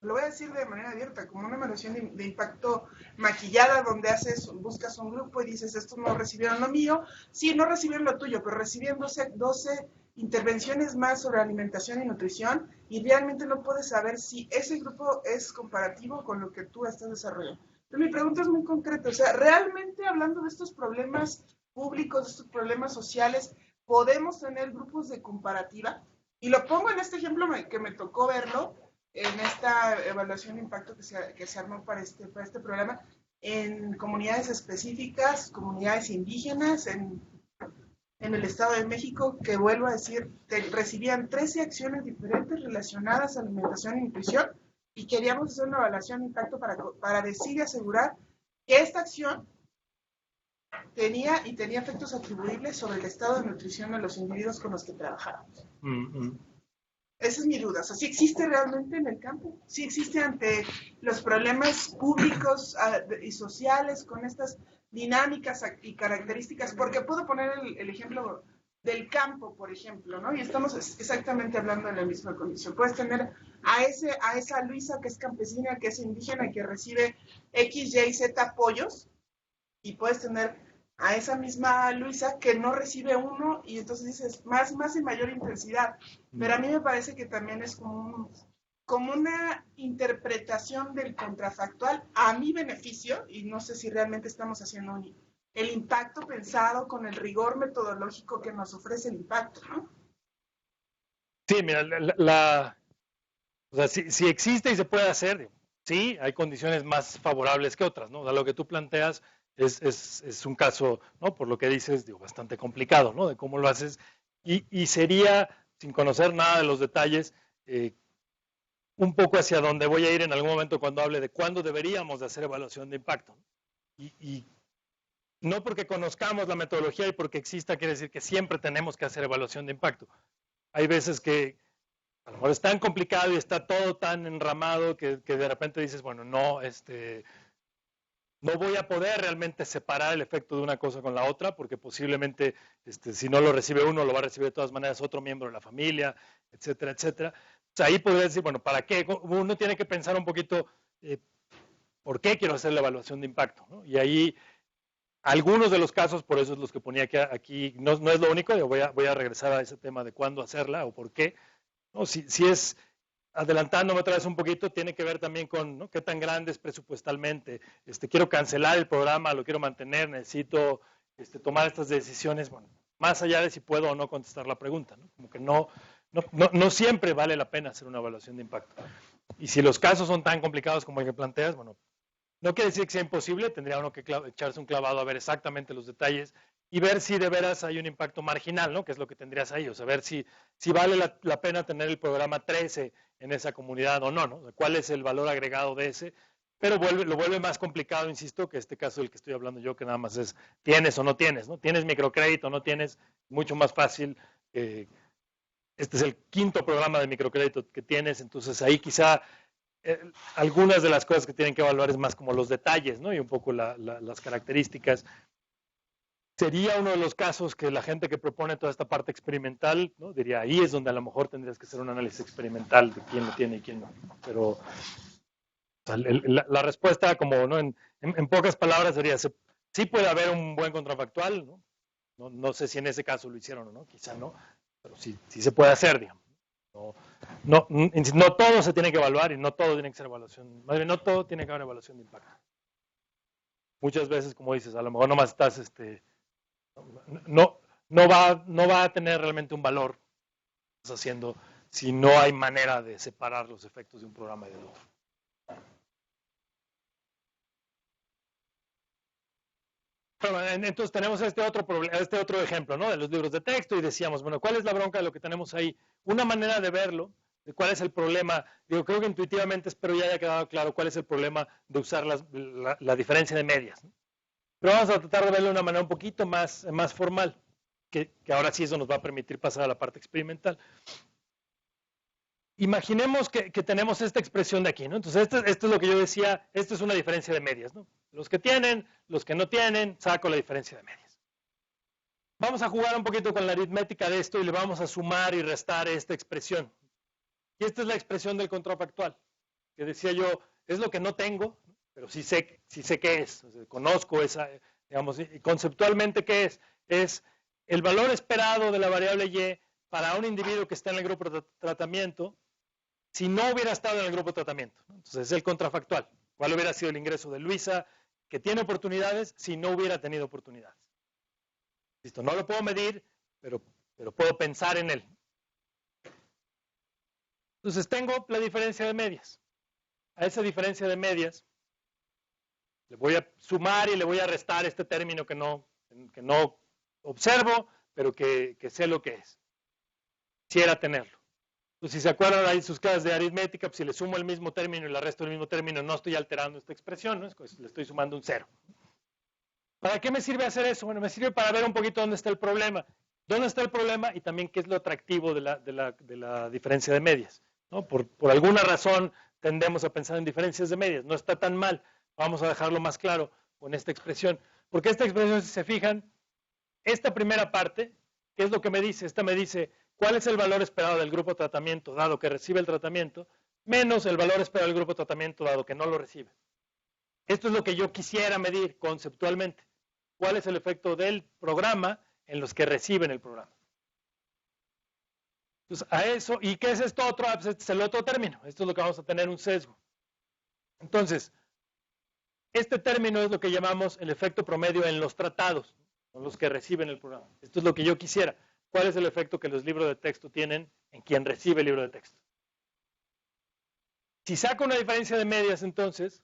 lo voy a decir de manera abierta, como una evaluación de impacto maquillada, donde buscas un grupo y dices, estos no recibieron lo mío. Sí, no recibieron lo tuyo, pero recibieron 12 intervenciones más sobre alimentación y nutrición, y realmente no puedes saber si ese grupo es comparativo con lo que tú estás desarrollando. Entonces mi pregunta es muy concreta, o sea, realmente hablando de estos problemas públicos, de estos problemas sociales, ¿podemos tener grupos de comparativa? Y lo pongo en este ejemplo que me tocó verlo, en esta evaluación de impacto que se armó para este programa, en comunidades específicas, comunidades indígenas, en el Estado de México, que vuelvo a decir, recibían 13 acciones diferentes relacionadas a alimentación y nutrición, y queríamos hacer una evaluación de impacto para decir y asegurar que esta acción tenía efectos atribuibles sobre el estado de nutrición de los individuos con los que trabajábamos. Esa es mi duda. O sea, ¿sí existe realmente en el campo? ¿Sí existe ante los problemas públicos y sociales con estas dinámicas y características? Porque puedo poner el ejemplo del campo, por ejemplo, ¿no? Y estamos exactamente hablando de la misma condición. Puedes tener a esa Luisa que es campesina, que es indígena, que recibe X, Y, Z apoyos, y puedes tener a esa misma Luisa que no recibe uno, y entonces dices más y mayor intensidad. Pero a mí me parece que también es como una interpretación del contrafactual a mi beneficio, y no sé si realmente estamos haciendo el impacto pensado con el rigor metodológico que nos ofrece el impacto, ¿no? Sí, mira, o sea, si existe y se puede hacer, sí, hay condiciones más favorables que otras, ¿no? O sea, lo que tú planteas es un caso, ¿no? Por lo que dices, digo, bastante complicado, ¿no? De cómo lo haces, y sería, sin conocer nada de los detalles, un poco hacia donde voy a ir en algún momento cuando hable de cuándo deberíamos de hacer evaluación de impacto. Y no porque conozcamos la metodología y porque exista quiere decir que siempre tenemos que hacer evaluación de impacto. Hay veces que a lo mejor es tan complicado y está todo tan enramado que de repente dices, bueno, no voy a poder realmente separar el efecto de una cosa con la otra, porque posiblemente si no lo recibe uno, lo va a recibir de todas maneras otro miembro de la familia, etcétera, etcétera. O sea, ahí podría decir, bueno, ¿para qué? Uno tiene que pensar un poquito por qué quiero hacer la evaluación de impacto, ¿no? Y ahí algunos de los casos, por eso es los que ponía aquí, no es lo único, yo voy a regresar a ese tema de cuándo hacerla o por qué. ¿No? Si es adelantándome otra vez un poquito, tiene que ver también con, ¿no?, qué tan grande es presupuestalmente. Quiero cancelar el programa, lo quiero mantener, necesito tomar estas decisiones, bueno, más allá de si puedo o no contestar la pregunta, ¿no? Como que no siempre vale la pena hacer una evaluación de impacto. Y si los casos son tan complicados como el que planteas, bueno, no quiere decir que sea imposible, tendría uno que echarse un clavado a ver exactamente los detalles y ver si de veras hay un impacto marginal, ¿no? Que es lo que tendrías ahí, o sea, ver si vale la pena tener el programa 13 en esa comunidad o no, ¿no? ¿Cuál es el valor agregado de ese? Pero lo vuelve más complicado, insisto, que este caso del que estoy hablando yo, que nada más es tienes o no tienes, ¿no? Tienes microcrédito o no tienes, mucho más fácil. Este es el quinto programa de microcrédito que tienes, entonces ahí quizá algunas de las cosas que tienen que evaluar es más como los detalles, ¿no? Y un poco las características. Sería uno de los casos que la gente que propone toda esta parte experimental, ¿no?, diría, ahí es donde a lo mejor tendrías que hacer un análisis experimental de quién lo tiene y quién no. Pero o sea, la respuesta, como, ¿no?, en pocas palabras sería, sí puede haber un buen contrafactual, ¿no? No sé si en ese caso lo hicieron o no, quizá no, pero sí se puede hacer, digamos. No todo se tiene que evaluar y no todo tiene que ser evaluación, más bien no todo tiene que haber evaluación de impacto. Muchas veces, como dices, a lo mejor nomás estás, no va a tener realmente un valor que estás haciendo si no hay manera de separar los efectos de un programa y del otro. Bueno, entonces tenemos este otro ejemplo, ¿no?, de los libros de texto y decíamos, bueno, ¿cuál es la bronca de lo que tenemos ahí? Una manera de verlo, de cuál es el problema, digo, creo que intuitivamente espero ya haya quedado claro cuál es el problema de usar la diferencia de medias, ¿no? Pero vamos a tratar de verlo de una manera un poquito más formal, que ahora sí eso nos va a permitir pasar a la parte experimental. Imaginemos que tenemos esta expresión de aquí, ¿no? Entonces, esto es lo que yo decía, esto es una diferencia de medias, ¿no? Los que tienen, los que no tienen, saco la diferencia de medias. Vamos a jugar un poquito con la aritmética de esto y le vamos a sumar y restar esta expresión. Y esta es la expresión del contrafactual, que decía yo, es lo que no tengo, pero sí sé qué es, o sea, conozco esa, digamos, y conceptualmente qué es. Es el valor esperado de la variable y para un individuo que está en el grupo de tratamiento, si no hubiera estado en el grupo de tratamiento, ¿no? Entonces es el contrafactual. ¿Cuál hubiera sido el ingreso de Luisa, que tiene oportunidades, si no hubiera tenido oportunidades? Listo, no lo puedo medir, pero puedo pensar en él. Entonces tengo la diferencia de medias. A esa diferencia de medias le voy a sumar y le voy a restar este término que no observo, pero que sé lo que es. Quisiera tenerlo. Pues si se acuerdan ahí sus clases de aritmética, pues si le sumo el mismo término y le resto el mismo término, no estoy alterando esta expresión, ¿no? Le estoy sumando un 0. ¿Para qué me sirve hacer eso? Bueno, me sirve para ver un poquito dónde está el problema. ¿Dónde está el problema? Y también qué es lo atractivo de la diferencia de medias, ¿no? Por alguna razón tendemos a pensar en diferencias de medias. No está tan mal. Vamos a dejarlo más claro con esta expresión. Porque esta expresión, si se fijan, esta primera parte, ¿qué es lo que me dice? Esta me dice cuál es el valor esperado del grupo de tratamiento dado que recibe el tratamiento, menos el valor esperado del grupo de tratamiento dado que no lo recibe. Esto es lo que yo quisiera medir conceptualmente. ¿Cuál es el efecto del programa en los que reciben el programa? Entonces, a eso, ¿y qué es esto otro? Pues este es el otro término. Esto es lo que vamos a tener un sesgo. Entonces, este término es lo que llamamos el efecto promedio en los tratados, en los que reciben el programa. Esto es lo que yo quisiera. ¿Cuál es el efecto que los libros de texto tienen en quien recibe el libro de texto? Si saco una diferencia de medias, entonces,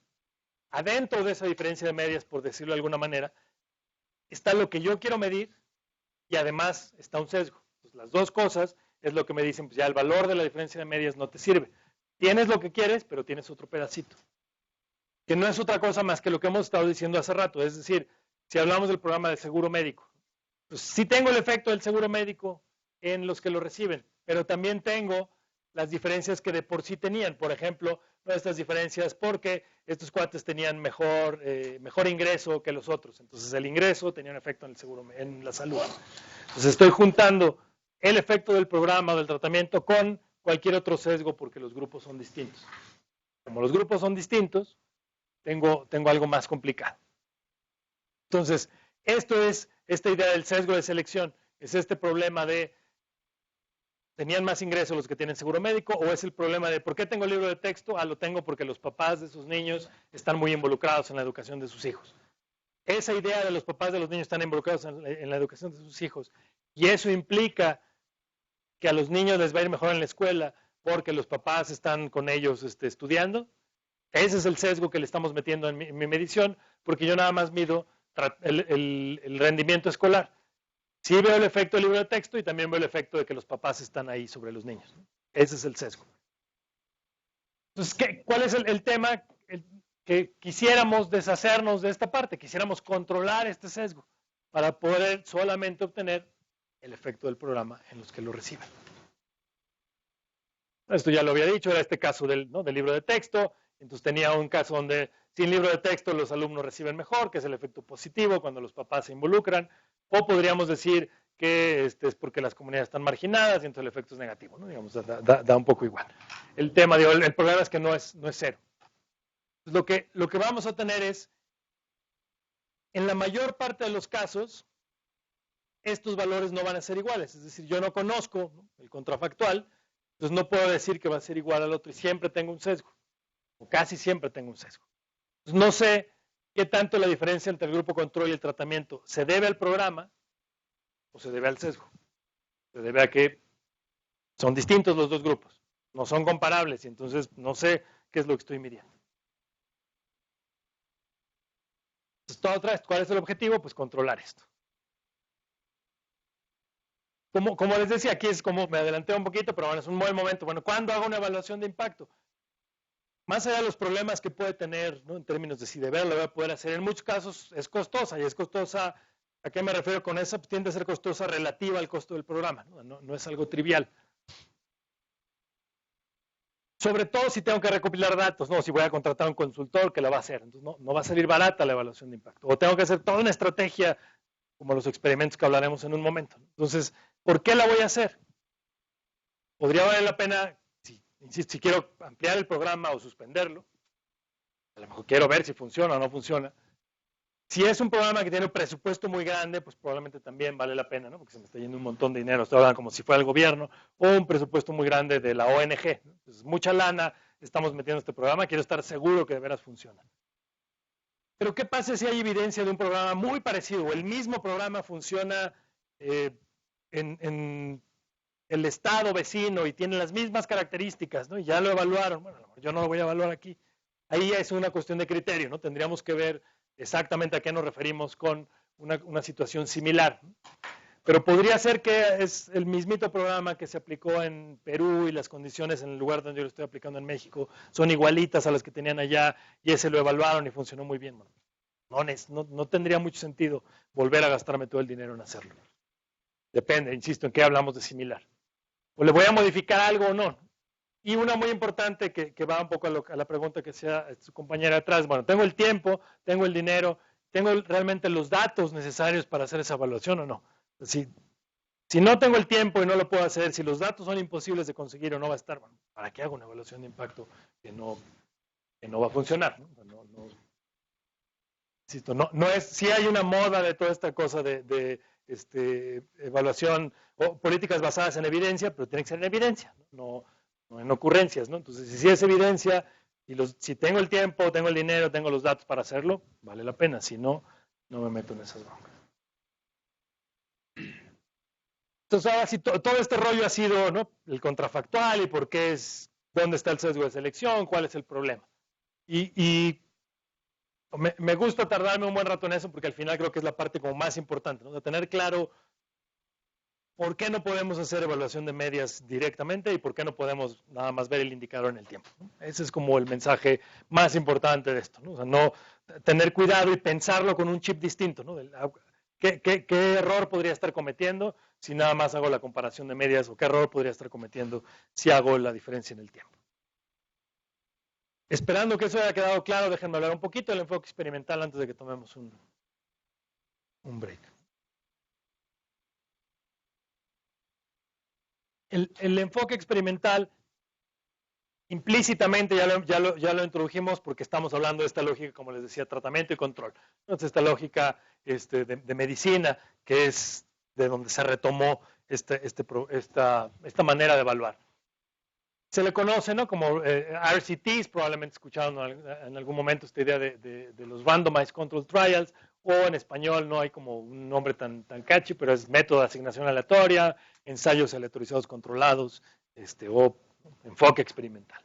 adentro de esa diferencia de medias, por decirlo de alguna manera, está lo que yo quiero medir y además está un sesgo. Entonces, las dos cosas es lo que me dicen, pues ya el valor de la diferencia de medias no te sirve. Tienes lo que quieres, pero tienes otro pedacito. Que no es otra cosa más que lo que hemos estado diciendo hace rato. Es decir, si hablamos del programa de seguro médico, pues sí tengo el efecto del seguro médico en los que lo reciben, pero también tengo las diferencias que de por sí tenían. Por ejemplo, estas diferencias porque estos cuates tenían mejor ingreso que los otros. Entonces el ingreso tenía un efecto en el seguro, en la salud. Entonces estoy juntando el efecto del programa o del tratamiento con cualquier otro sesgo porque los grupos son distintos. Como los grupos son distintos, tengo algo más complicado. Entonces, esto es esta idea del sesgo de selección. Es este problema de tenían más ingresos los que tienen seguro médico, o es el problema de ¿por qué tengo el libro de texto? Ah, lo tengo porque los papás de esos niños están muy involucrados en la educación de sus hijos. Esa idea de los papás de los niños están involucrados en la educación de sus hijos, y eso implica que a los niños les va a ir mejor en la escuela porque los papás están con ellos estudiando. Ese es el sesgo que le estamos metiendo en mi medición, porque yo nada más mido el rendimiento escolar. Sí veo el efecto del libro de texto y también veo el efecto de que los papás están ahí sobre los niños, ¿no? Ese es el sesgo. Entonces, ¿cuál es el tema? Que quisiéramos deshacernos de esta parte, quisiéramos controlar este sesgo para poder solamente obtener el efecto del programa en los que lo reciben. Esto ya lo había dicho, era este caso del libro de texto. Entonces tenía un caso donde sin libro de texto los alumnos reciben mejor, que es el efecto positivo cuando los papás se involucran. O podríamos decir que es porque las comunidades están marginadas y entonces el efecto es negativo, ¿no? Digamos, da un poco igual. El tema, el problema es que no es cero. Lo que vamos a tener es, en la mayor parte de los casos, estos valores no van a ser iguales. Es decir, yo no conozco, ¿no?, el contrafactual, entonces no puedo decir que va a ser igual al otro y siempre tengo un sesgo, o casi siempre tengo un sesgo. Entonces no sé qué tanto la diferencia entre el grupo control y el tratamiento se debe al programa o se debe al sesgo. Se debe a que son distintos los dos grupos, no son comparables y entonces no sé qué es lo que estoy midiendo. Entonces, todo otra vez, ¿cuál es el objetivo? Pues controlar esto. Como les decía, aquí es como me adelanté un poquito, pero bueno, es un buen momento. Bueno, ¿cuándo hago una evaluación de impacto? Más allá de los problemas que puede tener, ¿no?, en términos de si de verdad lo voy a poder hacer, en muchos casos es costosa, y es costosa, ¿a qué me refiero con eso? Pues tiende a ser costosa relativa al costo del programa, no es algo trivial. Sobre todo si tengo que recopilar datos, no, si voy a contratar a un consultor que la va a hacer, entonces no va a salir barata la evaluación de impacto. O tengo que hacer toda una estrategia, como los experimentos que hablaremos en un momento. Entonces, ¿por qué la voy a hacer? Podría valer la pena, insisto, si quiero ampliar el programa o suspenderlo, a lo mejor quiero ver si funciona o no funciona. Si es un programa que tiene un presupuesto muy grande, pues probablemente también vale la pena, ¿no?, porque se me está yendo un montón de dinero, estoy hablando como si fuera el gobierno, o un presupuesto muy grande de la ONG, ¿no? Entonces, mucha lana estamos metiendo en este programa, quiero estar seguro que de veras funciona. Pero ¿qué pasa si hay evidencia de un programa muy parecido, o el mismo programa funciona en el estado vecino y tiene las mismas características, ¿no?, y ya lo evaluaron? Bueno, yo no lo voy a evaluar aquí. Ahí es una cuestión de criterio, ¿no? Tendríamos que ver exactamente a qué nos referimos con una situación similar. Pero podría ser que es el mismito programa que se aplicó en Perú y las condiciones en el lugar donde yo lo estoy aplicando en México son igualitas a las que tenían allá y ese lo evaluaron y funcionó muy bien. No tendría mucho sentido volver a gastarme todo el dinero en hacerlo. Depende, insisto, en qué hablamos de similar. O le voy a modificar algo o no. Y una muy importante que va un poco a la pregunta que hacía su compañera atrás. Bueno, ¿tengo el tiempo, tengo el dinero, tengo realmente los datos necesarios para hacer esa evaluación o no? Si no tengo el tiempo y no lo puedo hacer, si los datos son imposibles de conseguir o no va a estar, bueno, ¿para qué hago una evaluación de impacto que no va a funcionar? Insisto, sí hay una moda de toda esta cosa de evaluación o políticas basadas en evidencia, pero tiene que ser en evidencia, no en ocurrencias, ¿no? Entonces, si es evidencia, y si tengo el tiempo, tengo el dinero, tengo los datos para hacerlo, vale la pena. Si no, no me meto en esas broncas. Entonces, ahora sí, todo este rollo ha sido, ¿no?, el contrafactual y por qué dónde está el sesgo de selección, cuál es el problema. Y me gusta tardarme un buen rato en eso porque al final creo que es la parte como más importante, ¿no?, de tener claro ¿por qué no podemos hacer evaluación de medias directamente y por qué no podemos nada más ver el indicador en el tiempo? Ese es como el mensaje más importante de esto, ¿no? O sea, no tener cuidado y pensarlo con un chip distinto, ¿no? ¿Qué error podría estar cometiendo si nada más hago la comparación de medias, o qué error podría estar cometiendo si hago la diferencia en el tiempo? Esperando que eso haya quedado claro, déjenme hablar un poquito del enfoque experimental antes de que tomemos un break. El enfoque experimental, implícitamente ya lo introdujimos porque estamos hablando de esta lógica, como les decía, tratamiento y control. Entonces, esta lógica de medicina, que es de donde se retomó esta manera de evaluar. Se le conoce, ¿no?, como RCTs, probablemente escucharon en algún momento esta idea de los Randomized Control Trials, o en español no hay como un nombre tan catchy, pero es método de asignación aleatoria, ensayos aleatorizados controlados, o enfoque experimental.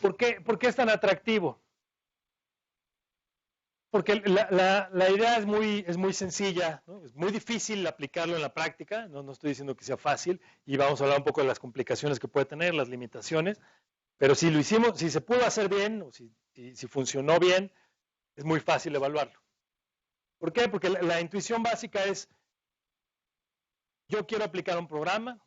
¿Por qué es tan atractivo? Porque la idea es muy sencilla, ¿no? Es muy difícil aplicarlo en la práctica, no estoy diciendo que sea fácil, y vamos a hablar un poco de las complicaciones que puede tener, las limitaciones, pero si lo hicimos, si se pudo hacer bien, o si funcionó bien, es muy fácil evaluarlo. ¿Por qué? Porque la intuición básica es, yo quiero aplicar un programa,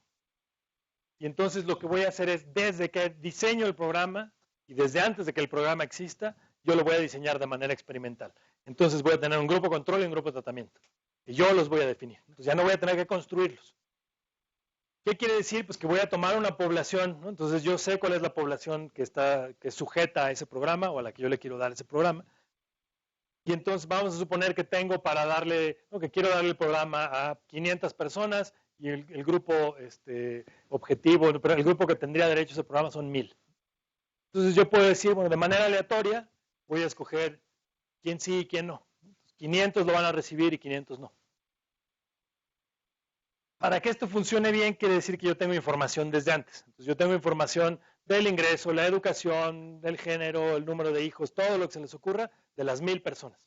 y entonces lo que voy a hacer es, desde que diseño el programa, y desde antes de que el programa exista, yo lo voy a diseñar de manera experimental. Entonces voy a tener un grupo control y un grupo de tratamiento. Y yo los voy a definir. Entonces ya no voy a tener que construirlos. ¿Qué quiere decir? Pues que voy a tomar una población, ¿no? Entonces yo sé cuál es la población que es sujeta a ese programa o a la que yo le quiero dar ese programa. Y entonces vamos a suponer que tengo para darle, ¿no?, que quiero darle el programa a 500 personas y el grupo objetivo, pero el grupo que tendría derecho a ese programa son 1000. Entonces yo puedo decir, bueno, de manera aleatoria, voy a escoger quién sí y quién no. 500 lo van a recibir y 500 no. Para que esto funcione bien, quiere decir que yo tengo información desde antes. Entonces yo tengo información del ingreso, la educación, del género, el número de hijos, todo lo que se les ocurra, de las 1000 personas.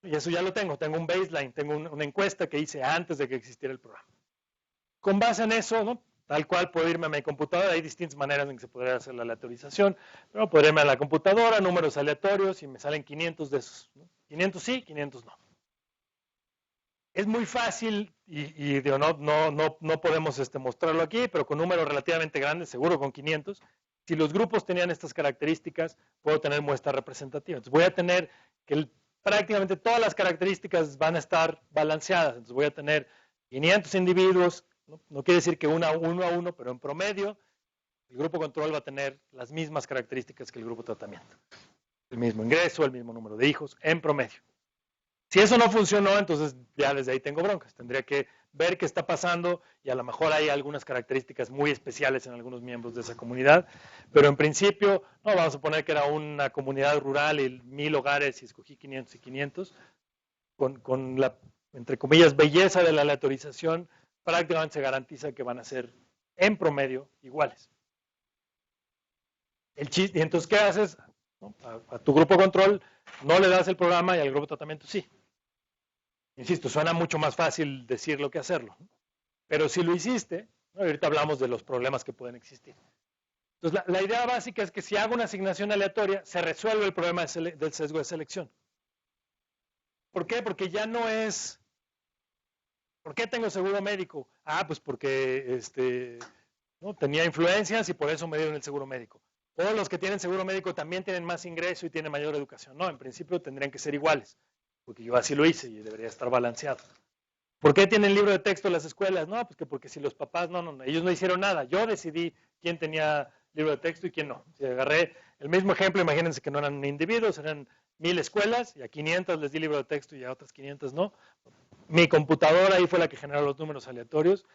Y eso ya lo tengo un baseline, tengo una encuesta que hice antes de que existiera el programa. Con base en eso, ¿no?, tal cual puedo irme a mi computadora, hay distintas maneras en que se podría hacer la aleatorización, pero puedo irme a la computadora, números aleatorios, y me salen 500 de esos, ¿no? 500 sí, 500 no. Es muy fácil, y digo, no podemos mostrarlo aquí, pero con números relativamente grandes, seguro con 500, si los grupos tenían estas características, puedo tener muestra representativa. Entonces voy a tener que prácticamente todas las características van a estar balanceadas. Entonces voy a tener 500 individuos, no quiere decir que uno a uno, pero en promedio, el grupo control va a tener las mismas características que el grupo tratamiento. El mismo ingreso, el mismo número de hijos, en promedio. Si eso no funcionó, entonces ya desde ahí tengo broncas. Tendría que ver qué está pasando y a lo mejor hay algunas características muy especiales en algunos miembros de esa comunidad. Pero en principio, no, vamos a suponer que era una comunidad rural y 1000 hogares y escogí 500 y 500. Con la, entre comillas, belleza de la aleatorización, prácticamente se garantiza que van a ser en promedio iguales. Y entonces, ¿qué haces? ¿No? A tu grupo control no le das el programa y al grupo de tratamiento sí. Insisto, suena mucho más fácil decirlo que hacerlo, ¿no? Pero si lo hiciste, ¿no?, ahorita hablamos de los problemas que pueden existir. Entonces, la idea básica es que si hago una asignación aleatoria, se resuelve el problema del sesgo de selección. ¿Por qué? Porque ya no es... ¿Por qué tengo seguro médico? Ah, pues porque ¿no?, tenía influencias y por eso me dieron el seguro médico. Todos los que tienen seguro médico también tienen más ingreso y tienen mayor educación. No, en principio tendrían que ser iguales, porque yo así lo hice y debería estar balanceado. ¿Por qué tienen libro de texto las escuelas? No, pues que porque si los papás, no, ellos no hicieron nada. Yo decidí quién tenía libro de texto y quién no. Si agarré el mismo ejemplo, imagínense que no eran individuos, eran 1000 escuelas y a 500 les di libro de texto y a otras 500 no. Mi computadora ahí fue la que generó los números aleatorios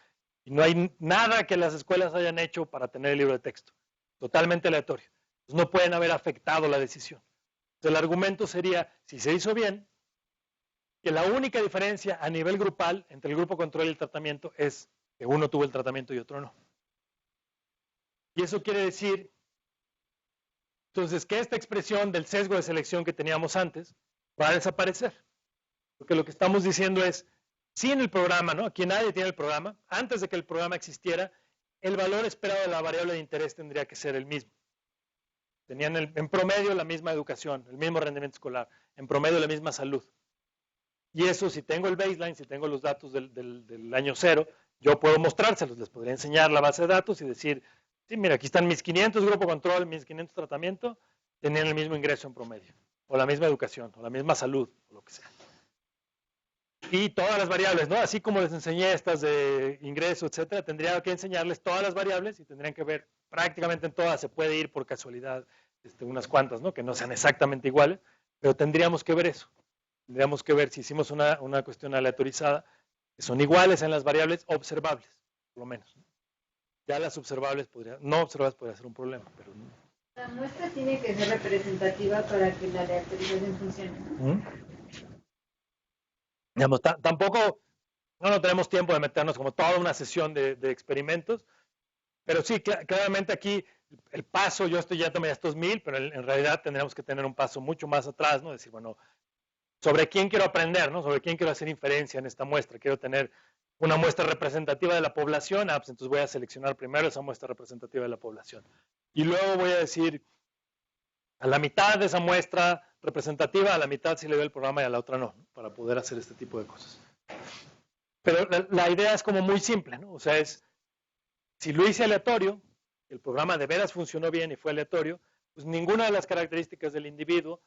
y no hay nada que las escuelas hayan hecho para tener el libro de texto. Totalmente aleatorio. Entonces no pueden haber afectado la decisión. Entonces el argumento sería, si se hizo bien, que la única diferencia a nivel grupal entre el grupo control y el tratamiento es que uno tuvo el tratamiento y otro no. Y eso quiere decir, entonces, que esta expresión del sesgo de selección que teníamos antes va a desaparecer. Porque lo que estamos diciendo es, si en el programa, ¿no?, aquí nadie tiene el programa, antes de que el programa existiera, el valor esperado de la variable de interés tendría que ser el mismo. Tenían en promedio la misma educación, el mismo rendimiento escolar, en promedio la misma salud. Y eso, si tengo el baseline, si tengo los datos del año cero, yo puedo mostrárselos, les podría enseñar la base de datos y decir, sí, mira, aquí están mis 500 grupo control, mis 500 tratamiento, tenían el mismo ingreso en promedio, o la misma educación, o la misma salud, o lo que sea. Y todas las variables, ¿no? Así como les enseñé estas de ingreso, etcétera, tendría que enseñarles todas las variables y tendrían que ver prácticamente en todas, se puede ir por casualidad, unas cuantas, ¿no?, que no sean exactamente iguales, pero tendríamos que ver eso. Tendríamos que ver si hicimos una cuestión aleatorizada, que son iguales en las variables observables, por lo menos. Ya las observables no observables podría ser un problema, pero no. La muestra tiene que ser representativa para que la aleatorización funcione, ¿no? Digamos, tampoco no tenemos tiempo de meternos como toda una sesión de experimentos, pero sí, claramente aquí el paso, yo estoy ya tomé estos 1000, pero en realidad tendríamos que tener un paso mucho más atrás, ¿no? Decir, bueno, ¿sobre quién quiero aprender, no? ¿Sobre quién quiero hacer inferencia en esta muestra? Quiero tener una muestra representativa de la población, pues entonces voy a seleccionar primero esa muestra representativa de la población. Y luego voy a decir, a la mitad de esa muestra representativa, a la mitad sí le doy el programa y a la otra no, para poder hacer este tipo de cosas. Pero la idea es como muy simple, ¿no? O sea, si lo hice aleatorio, el programa de veras funcionó bien y fue aleatorio, pues ninguna de las características del individuo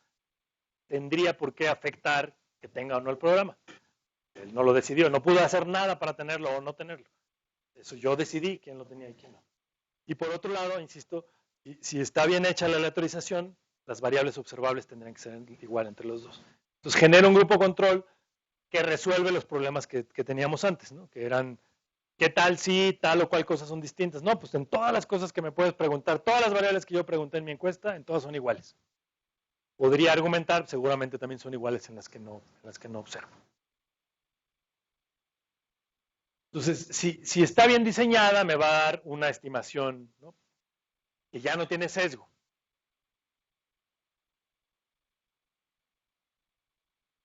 tendría por qué afectar que tenga o no el programa. Él no lo decidió, no pudo hacer nada para tenerlo o no tenerlo. Eso yo decidí quién lo tenía y quién no. Y por otro lado, insisto, si está bien hecha la aleatorización, las variables observables tendrían que ser igual entre los dos. Entonces genera un grupo control que resuelve los problemas que teníamos antes, ¿no? Que eran, ¿qué tal si tal o cual cosas son distintas? No, pues en todas las cosas que me puedes preguntar, todas las variables que yo pregunté en mi encuesta, en todas son iguales. Podría argumentar, seguramente también son iguales en las que no observo. Entonces, si está bien diseñada, me va a dar una estimación, ¿no? Que ya no tiene sesgo.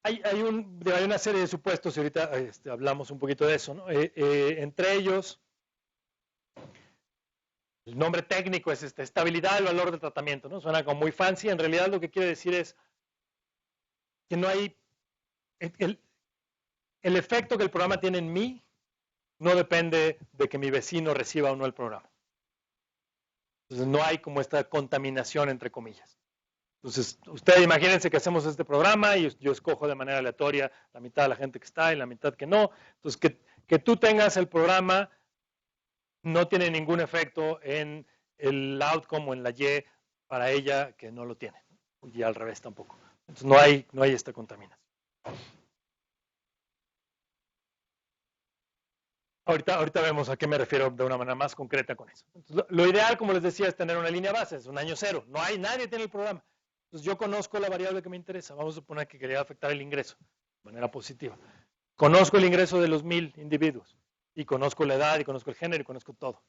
Hay una serie de supuestos, y ahorita hablamos un poquito de eso, ¿no? Entre ellos, el nombre técnico es estabilidad del valor del tratamiento, ¿no? Suena como muy fancy, en realidad lo que quiere decir es que no hay, el efecto que el programa tiene en mí no depende de que mi vecino reciba o no el programa. Entonces no hay como esta contaminación entre comillas. Entonces, ustedes imagínense que hacemos este programa y yo escojo de manera aleatoria la mitad de la gente que está y la mitad que no. Entonces, que tú tengas el programa no tiene ningún efecto en el outcome o en la Y para ella que no lo tiene. Y al revés tampoco. Entonces, no hay esta contaminación. Ahorita vemos a qué me refiero de una manera más concreta con eso. Entonces, lo ideal, como les decía, es tener una línea base, es un año cero. Nadie tiene el programa. Entonces yo conozco la variable que me interesa. Vamos a suponer que quería afectar el ingreso de manera positiva. Conozco el ingreso de los 1000 individuos. Y conozco la edad, y conozco el género, y conozco todo.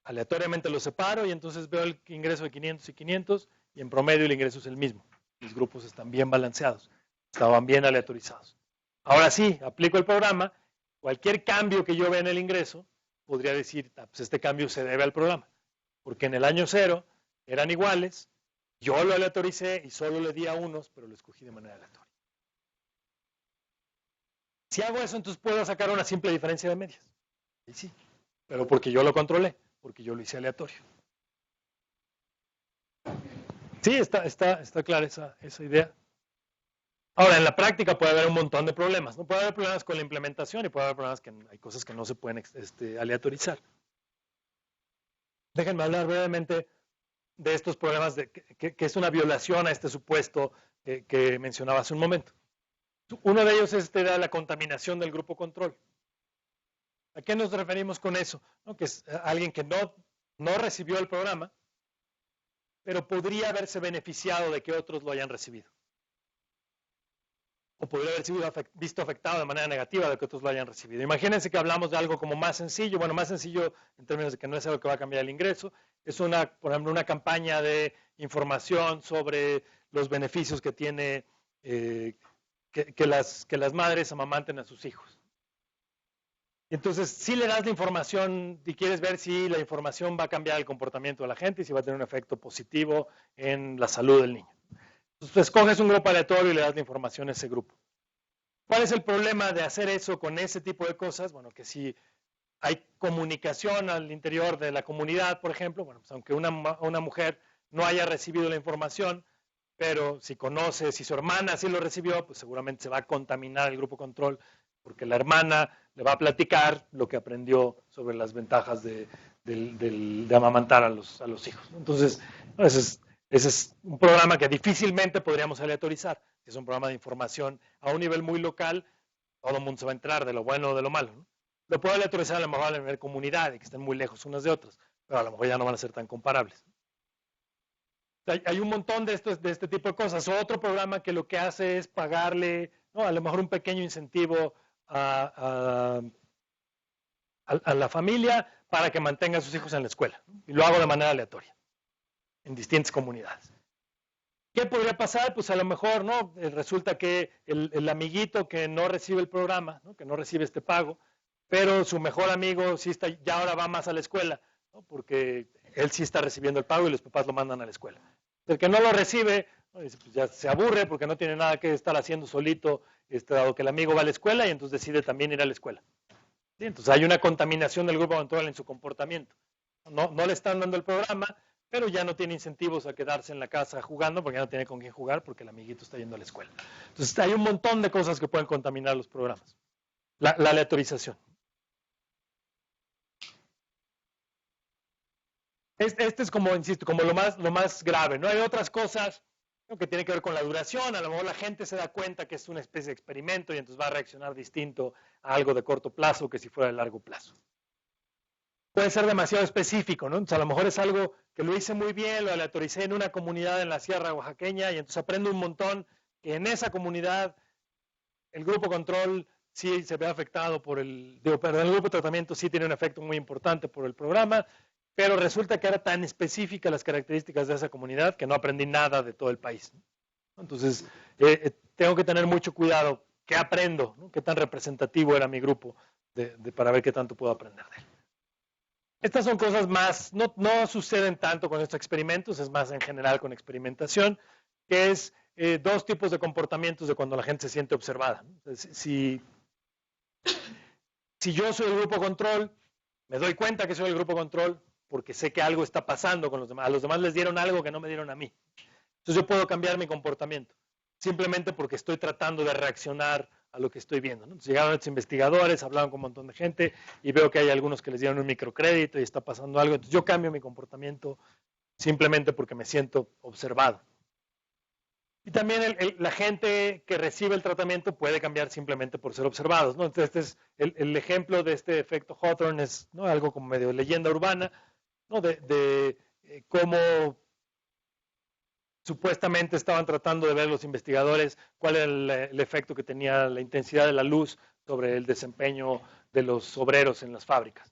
Aleatoriamente los separo y entonces veo el ingreso de 500 y 500 y en promedio el ingreso es el mismo. Los grupos están bien balanceados. Estaban bien aleatorizados. Ahora sí, aplico el programa. Cualquier cambio que yo vea en el ingreso, podría decir, pues este cambio se debe al programa. Porque en el año cero eran iguales, yo lo aleatoricé y solo le di a unos, pero lo escogí de manera aleatoria. Si hago eso, entonces puedo sacar una simple diferencia de medias. Y sí, pero porque yo lo controlé, porque yo lo hice aleatorio. Sí, está clara esa idea. Ahora, en la práctica puede haber un montón de problemas. ¿No? Puede haber problemas con la implementación y puede haber problemas que hay cosas que no se pueden aleatorizar. Déjenme hablar brevemente de estos problemas, que es una violación a este supuesto que mencionaba hace un momento. Uno de ellos es la contaminación del grupo control. ¿A qué nos referimos con eso? ¿No? Que es alguien que no recibió el programa, pero podría haberse beneficiado de que otros lo hayan recibido. O podría haber sido visto afectado de manera negativa de que otros lo hayan recibido. Imagínense que hablamos de algo como más sencillo, más sencillo en términos de que no es algo que va a cambiar el ingreso, es por ejemplo, una campaña de información sobre los beneficios que tiene que las madres amamanten a sus hijos. Entonces, si le das la información y quieres ver si la información va a cambiar el comportamiento de la gente y si va a tener un efecto positivo en la salud del niño. Entonces, escoges un grupo aleatorio y le das la información a ese grupo. ¿Cuál es el problema de hacer eso con ese tipo de cosas? Bueno, que si hay comunicación al interior de la comunidad, por ejemplo, pues aunque una mujer no haya recibido la información, pero si conoce, si su hermana sí lo recibió, pues seguramente se va a contaminar el grupo control, porque la hermana le va a platicar lo que aprendió sobre las ventajas de amamantar a los hijos. Entonces, ese es un programa que difícilmente podríamos aleatorizar. Es un programa de información a un nivel muy local, todo el mundo se va a enterar de lo bueno o de lo malo, ¿no? Lo puedo aleatorizar a lo mejor a nivel comunidad y que estén muy lejos unas de otras, pero a lo mejor ya no van a ser tan comparables. Hay un montón de este tipo de cosas. Otro programa que lo que hace es pagarle, ¿no?, a lo mejor un pequeño incentivo a la familia para que mantenga a sus hijos en la escuela, ¿no? Y lo hago de manera aleatoria, en distintas comunidades. ¿Qué podría pasar? Pues a lo mejor, ¿no?, resulta que el amiguito que no recibe el programa, ¿no?, que no recibe este pago, pero su mejor amigo sí está, ya ahora va más a la escuela, ¿no?, porque él sí está recibiendo el pago y los papás lo mandan a la escuela. El que no lo recibe, ¿no?, pues ya se aburre porque no tiene nada que estar haciendo solito, dado que el amigo va a la escuela y entonces decide también ir a la escuela. ¿Sí? Entonces hay una contaminación del grupo control en su comportamiento. No le están dando el programa, pero ya no tiene incentivos a quedarse en la casa jugando porque ya no tiene con quién jugar porque el amiguito está yendo a la escuela. Entonces hay un montón de cosas que pueden contaminar los programas. La aleatorización. Este es como, insisto, como lo más grave, ¿no? Hay otras cosas, ¿no?, que tienen que ver con la duración. A lo mejor la gente se da cuenta que es una especie de experimento y entonces va a reaccionar distinto a algo de corto plazo que si fuera de largo plazo. Puede ser demasiado específico, ¿no? Entonces a lo mejor es algo que lo hice muy bien, lo aleatoricé en una comunidad en la Sierra Oaxaqueña y entonces aprendo un montón que en esa comunidad el grupo control sí se ve afectado por el grupo de tratamiento sí tiene un efecto muy importante por el programa, pero resulta que era tan específica las características de esa comunidad que no aprendí nada de todo el país, ¿no? Entonces, tengo que tener mucho cuidado qué aprendo, ¿no?, qué tan representativo era mi grupo para ver qué tanto puedo aprender de él. Estas son cosas más, no suceden tanto con estos experimentos, es más en general con experimentación, que es dos tipos de comportamientos de cuando la gente se siente observada, ¿no? Entonces, si yo soy el grupo control, me doy cuenta que soy el grupo control porque sé que algo está pasando con los demás. A los demás les dieron algo que no me dieron a mí. Entonces yo puedo cambiar mi comportamiento, simplemente porque estoy tratando de reaccionar a lo que estoy viendo, ¿no? Entonces llegaron estos investigadores, hablaron con un montón de gente y veo que hay algunos que les dieron un microcrédito y está pasando algo. Entonces yo cambio mi comportamiento simplemente porque me siento observado. Y también la gente que recibe el tratamiento puede cambiar simplemente por ser observados, ¿no? Entonces este es el ejemplo de este efecto Hawthorne, es, ¿no?, algo como medio leyenda urbana, ¿no?, de cómo supuestamente estaban tratando de ver los investigadores cuál era el efecto que tenía la intensidad de la luz sobre el desempeño de los obreros en las fábricas.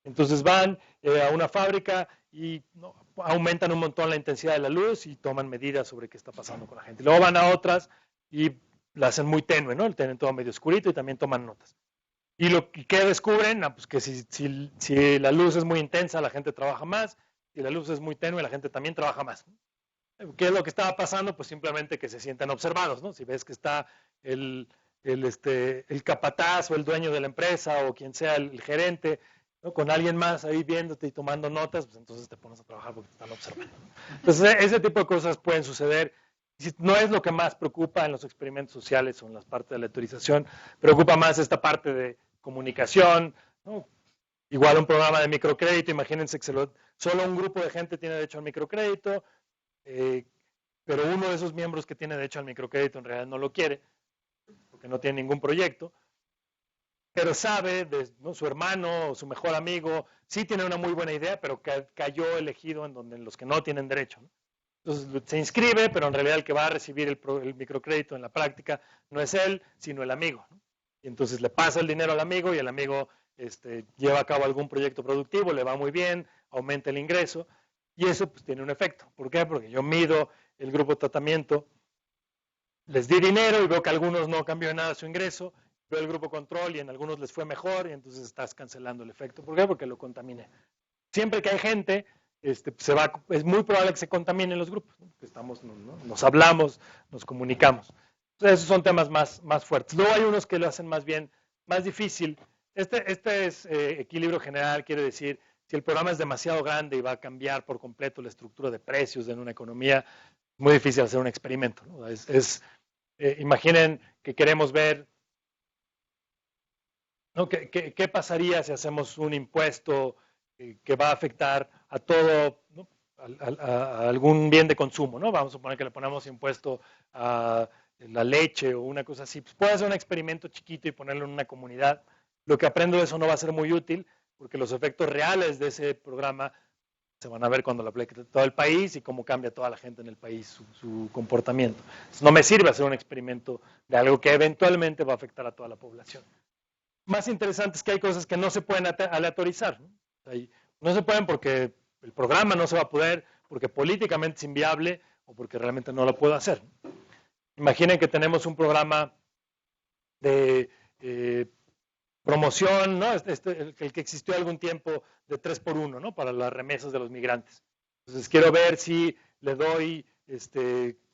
Entonces van a una fábrica y, ¿no?, aumentan un montón la intensidad de la luz y toman medidas sobre qué está pasando con la gente. Luego van a otras y la hacen muy tenue, ¿no? Tienen todo medio oscurito y también toman notas. ¿Y qué descubren? Pues que si la luz es muy intensa, la gente trabaja más. Si la luz es muy tenue, la gente también trabaja más. ¿Qué es lo que estaba pasando? Pues simplemente que se sientan observados, ¿no? Si ves que está el capataz o el dueño de la empresa o quien sea el gerente, ¿no?, con alguien más ahí viéndote y tomando notas, pues entonces te pones a trabajar porque te están observando. Entonces ese tipo de cosas pueden suceder. No es lo que más preocupa en los experimentos sociales o en las partes de la aleatorización, preocupa más esta parte de comunicación, ¿no? Igual un programa de microcrédito, imagínense que solo un grupo de gente tiene derecho al microcrédito, pero uno de esos miembros que tiene derecho al microcrédito en realidad no lo quiere, porque no tiene ningún proyecto, pero sabe, ¿no?, su hermano o su mejor amigo sí tiene una muy buena idea, pero cayó elegido en los que no tienen derecho, ¿no? Entonces se inscribe, pero en realidad el que va a recibir el microcrédito en la práctica no es él, sino el amigo, ¿no? Y entonces le pasa el dinero al amigo y el amigo lleva a cabo algún proyecto productivo, le va muy bien, aumenta el ingreso y eso pues tiene un efecto. ¿Por qué? Porque yo mido el grupo de tratamiento, les di dinero y veo que algunos no cambió nada su ingreso, veo el grupo control y en algunos les fue mejor y entonces estás cancelando el efecto. ¿Por qué? Porque lo contaminé. Siempre que hay gente, es muy probable que se contaminen los grupos, ¿no? Que nos hablamos, nos comunicamos. Entonces, esos son temas más fuertes. Luego hay unos que lo hacen más difícil. Este es equilibrio general, quiere decir, si el programa es demasiado grande y va a cambiar por completo la estructura de precios en una economía, es muy difícil hacer un experimento, ¿no? Imaginen que queremos ver, ¿no?, qué pasaría si hacemos un impuesto que va a afectar a todo, ¿no?, a algún bien de consumo, ¿no? Vamos a suponer que le ponemos impuesto a la leche o una cosa así, pues puedo hacer un experimento chiquito y ponerlo en una comunidad. Lo que aprendo de eso no va a ser muy útil, porque los efectos reales de ese programa se van a ver cuando lo aplique todo el país y cómo cambia toda la gente en el país su comportamiento. Entonces, no me sirve hacer un experimento de algo que eventualmente va a afectar a toda la población. Más interesante es que hay cosas que no se pueden aleatorizar, ¿no? No se pueden porque el programa no se va a poder, porque políticamente es inviable o porque realmente no lo puedo hacer. Imaginen que tenemos un programa de promoción, ¿no? El que existió algún tiempo de 3x1, ¿no? Para las remesas de los migrantes. Entonces quiero ver si le doy,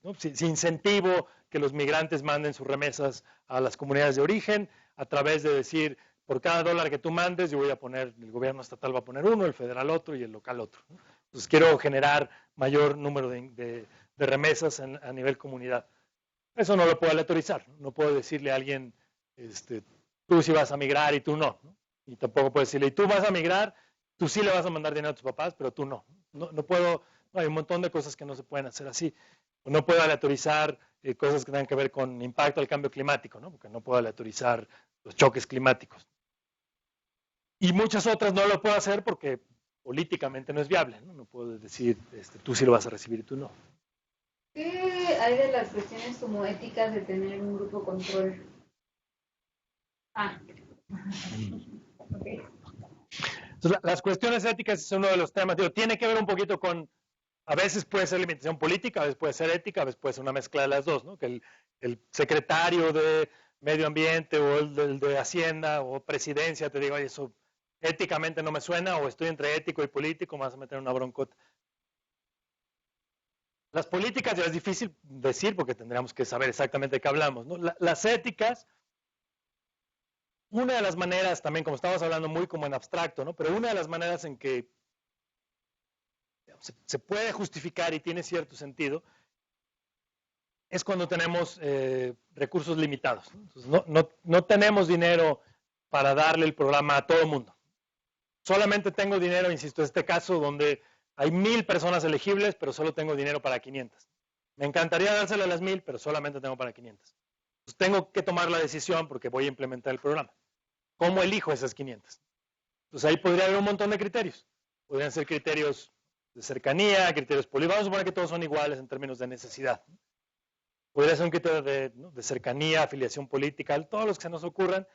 ¿no? si incentivo que los migrantes manden sus remesas a las comunidades de origen a través de decir, por cada dólar que tú mandes, yo voy a poner, el gobierno estatal va a poner uno, el federal otro y el local otro, ¿no? Entonces quiero generar mayor número de remesas a nivel comunidad. Eso no lo puedo aleatorizar, no puedo decirle a alguien, tú sí vas a migrar y tú no, ¿no? Y tampoco puedo decirle, y tú vas a migrar, tú sí le vas a mandar dinero a tus papás, pero tú no. No puedo, no, hay un montón de cosas que no se pueden hacer así. No puedo aleatorizar cosas que tengan que ver con impacto del cambio climático, ¿no? Porque no puedo aleatorizar los choques climáticos. Y muchas otras no lo puedo hacer porque políticamente no es viable, ¿no? No puedo decir, tú sí lo vas a recibir y tú no. ¿Qué hay de las cuestiones como éticas de tener un grupo control? Okay. Entonces, las cuestiones éticas es uno de los temas. Digo, tiene que ver un poquito con, a veces puede ser limitación política, a veces puede ser ética, a veces puede ser una mezcla de las dos, ¿no? Que el secretario de Medio Ambiente o el de Hacienda o Presidencia te diga, oye, eso éticamente no me suena, o estoy entre ético y político, me vas a meter en una broncota. Las políticas ya es difícil decir porque tendríamos que saber exactamente de qué hablamos, ¿no? Las éticas, una de las maneras también, como estamos hablando muy como en abstracto, ¿no? Pero una de las maneras en que se puede justificar y tiene cierto sentido es cuando tenemos recursos limitados, ¿no? Entonces, no tenemos dinero para darle el programa a todo el mundo. Solamente tengo dinero, insisto, en este caso donde hay 1000 personas elegibles, pero solo tengo dinero para 500. Me encantaría dárselo a las 1000, pero solamente tengo para 500. Entonces tengo que tomar la decisión porque voy a implementar el programa. ¿Cómo elijo esas 500? Entonces ahí podría haber un montón de criterios. Podrían ser criterios de cercanía, criterios políticos. Vamos a suponer que todos son iguales en términos de necesidad. Podría ser un criterio de cercanía, afiliación política, todos los que se nos ocurran.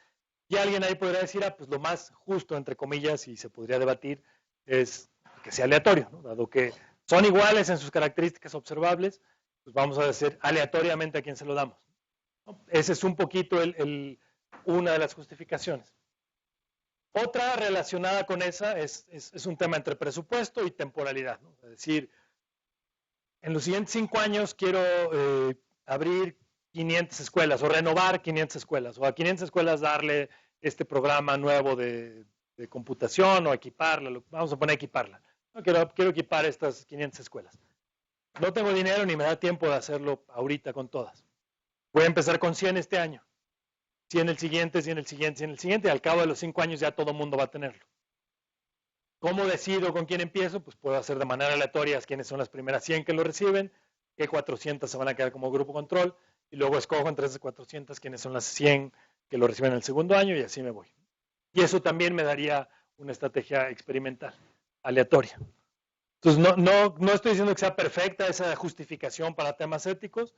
Y alguien ahí podría decir, pues lo más justo, entre comillas, y se podría debatir, es que sea aleatorio, ¿no? Dado que son iguales en sus características observables, pues vamos a decir aleatoriamente a quién se lo damos, ¿no? Ese es un poquito una de las justificaciones. Otra relacionada con esa es un tema entre presupuesto y temporalidad, ¿no? Es decir, en los siguientes 5 años quiero abrir 500 escuelas o renovar 500 escuelas o a 500 escuelas darle este programa nuevo de computación o equiparla, vamos a poner equiparla. No, quiero equipar estas 500 escuelas. No tengo dinero ni me da tiempo de hacerlo ahorita con todas. Voy a empezar con 100 este año, 100 el siguiente, 100 el siguiente, 100 el siguiente, y al cabo de los 5 años ya todo el mundo va a tenerlo. ¿Cómo decido con quién empiezo? Pues puedo hacer de manera aleatoria quiénes son las primeras 100 que lo reciben, qué 400 se van a quedar como grupo control, y luego escojo entre esas 400 quiénes son las 100 que lo reciben en el segundo año y así me voy. Y eso también me daría una estrategia experimental, aleatoria. Entonces no estoy diciendo que sea perfecta esa justificación para temas éticos,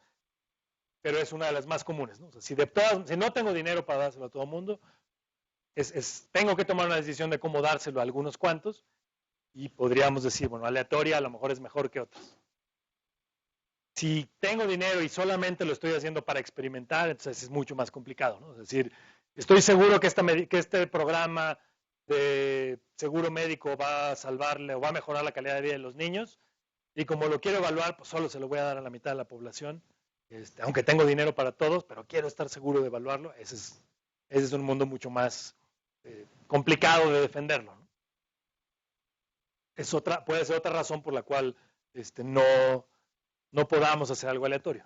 pero es una de las más comunes, ¿no? O sea, si no tengo dinero para dárselo a todo el mundo, tengo que tomar una decisión de cómo dárselo a algunos cuantos y podríamos decir, bueno, aleatoria a lo mejor es mejor que otras. Si tengo dinero y solamente lo estoy haciendo para experimentar, entonces es mucho más complicado, ¿no? Es decir, estoy seguro que este programa de seguro médico va a salvarle o va a mejorar la calidad de vida de los niños, y como lo quiero evaluar, pues solo se lo voy a dar a la mitad de la población, aunque tengo dinero para todos, pero quiero estar seguro de evaluarlo. Ese es un mundo mucho más complicado de defenderlo, ¿no? Puede ser otra razón por la cual no podamos hacer algo aleatorio.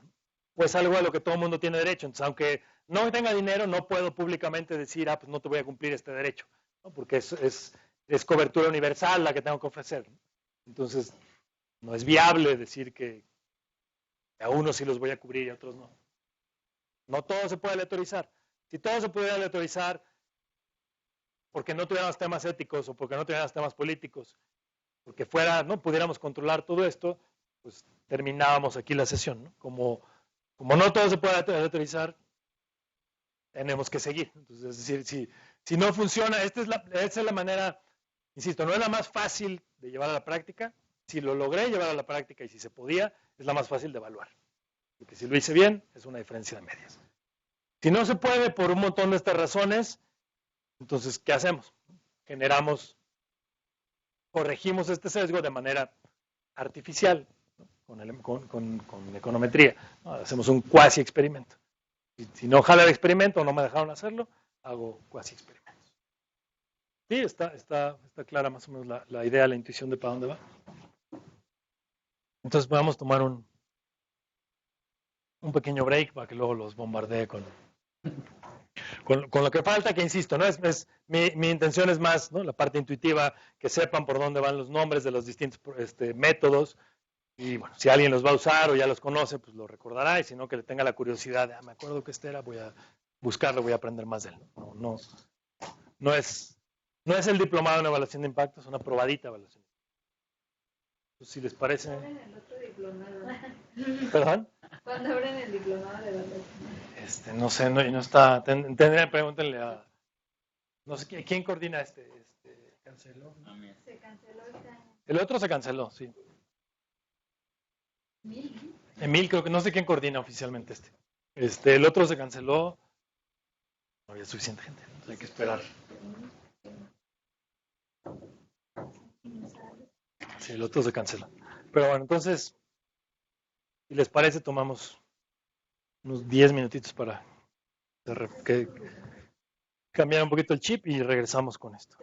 Pues algo a lo que todo el mundo tiene derecho. Entonces, aunque no tenga dinero, no puedo públicamente decir, pues no te voy a cumplir este derecho, ¿no? Porque es cobertura universal la que tengo que ofrecer, ¿no? Entonces, no es viable decir que a unos sí los voy a cubrir y a otros no. No todo se puede aleatorizar. Si todo se pudiera aleatorizar porque no tuviéramos temas éticos o porque no tuviéramos temas políticos, porque no pudiéramos controlar todo esto, pues terminábamos aquí la sesión, ¿no? Como no todo se puede aleatorizar, tenemos que seguir. Entonces, es decir, si no funciona, esta es la manera, insisto, no es la más fácil de llevar a la práctica. Si lo logré llevar a la práctica y si se podía, es la más fácil de evaluar. Porque si lo hice bien, es una diferencia de medias. Si no se puede por un montón de estas razones, entonces, ¿qué hacemos? Corregimos este sesgo de manera artificial, ¿no? con econometría, ¿no? Hacemos un cuasi experimento. Si no jala el experimento o no me dejaron hacerlo, hago cuasi experimentos. Sí, está clara más o menos la idea, la intuición de para dónde va. Entonces vamos a tomar un pequeño break para que luego los bombardee con lo que falta, que insisto, ¿no? Mi intención es más, ¿no? La parte intuitiva, que sepan por dónde van los nombres de los distintos métodos. Y bueno, si alguien los va a usar o ya los conoce, pues lo recordará, y si no, que le tenga la curiosidad de, me acuerdo que este era, voy a buscarlo, voy a aprender más de él. No es el diplomado en evaluación de impacto, es una probadita evaluación. Pues, si les parece. ¿Cuándo abren el otro diplomado? ¿Perdón? ¿Cuándo abren el diplomado de evaluación? No sé, no está. Pregúntenle a. No sé quién coordina ¿canceló? Se canceló este año. El otro se canceló, sí. ¿Mil? Emil, creo que no sé quién coordina oficialmente el otro se canceló. No había suficiente gente, entonces hay que esperar. Sí, el otro se canceló. Pero bueno, entonces, si les parece, tomamos unos 10 minutitos para cambiar un poquito el chip y regresamos con esto.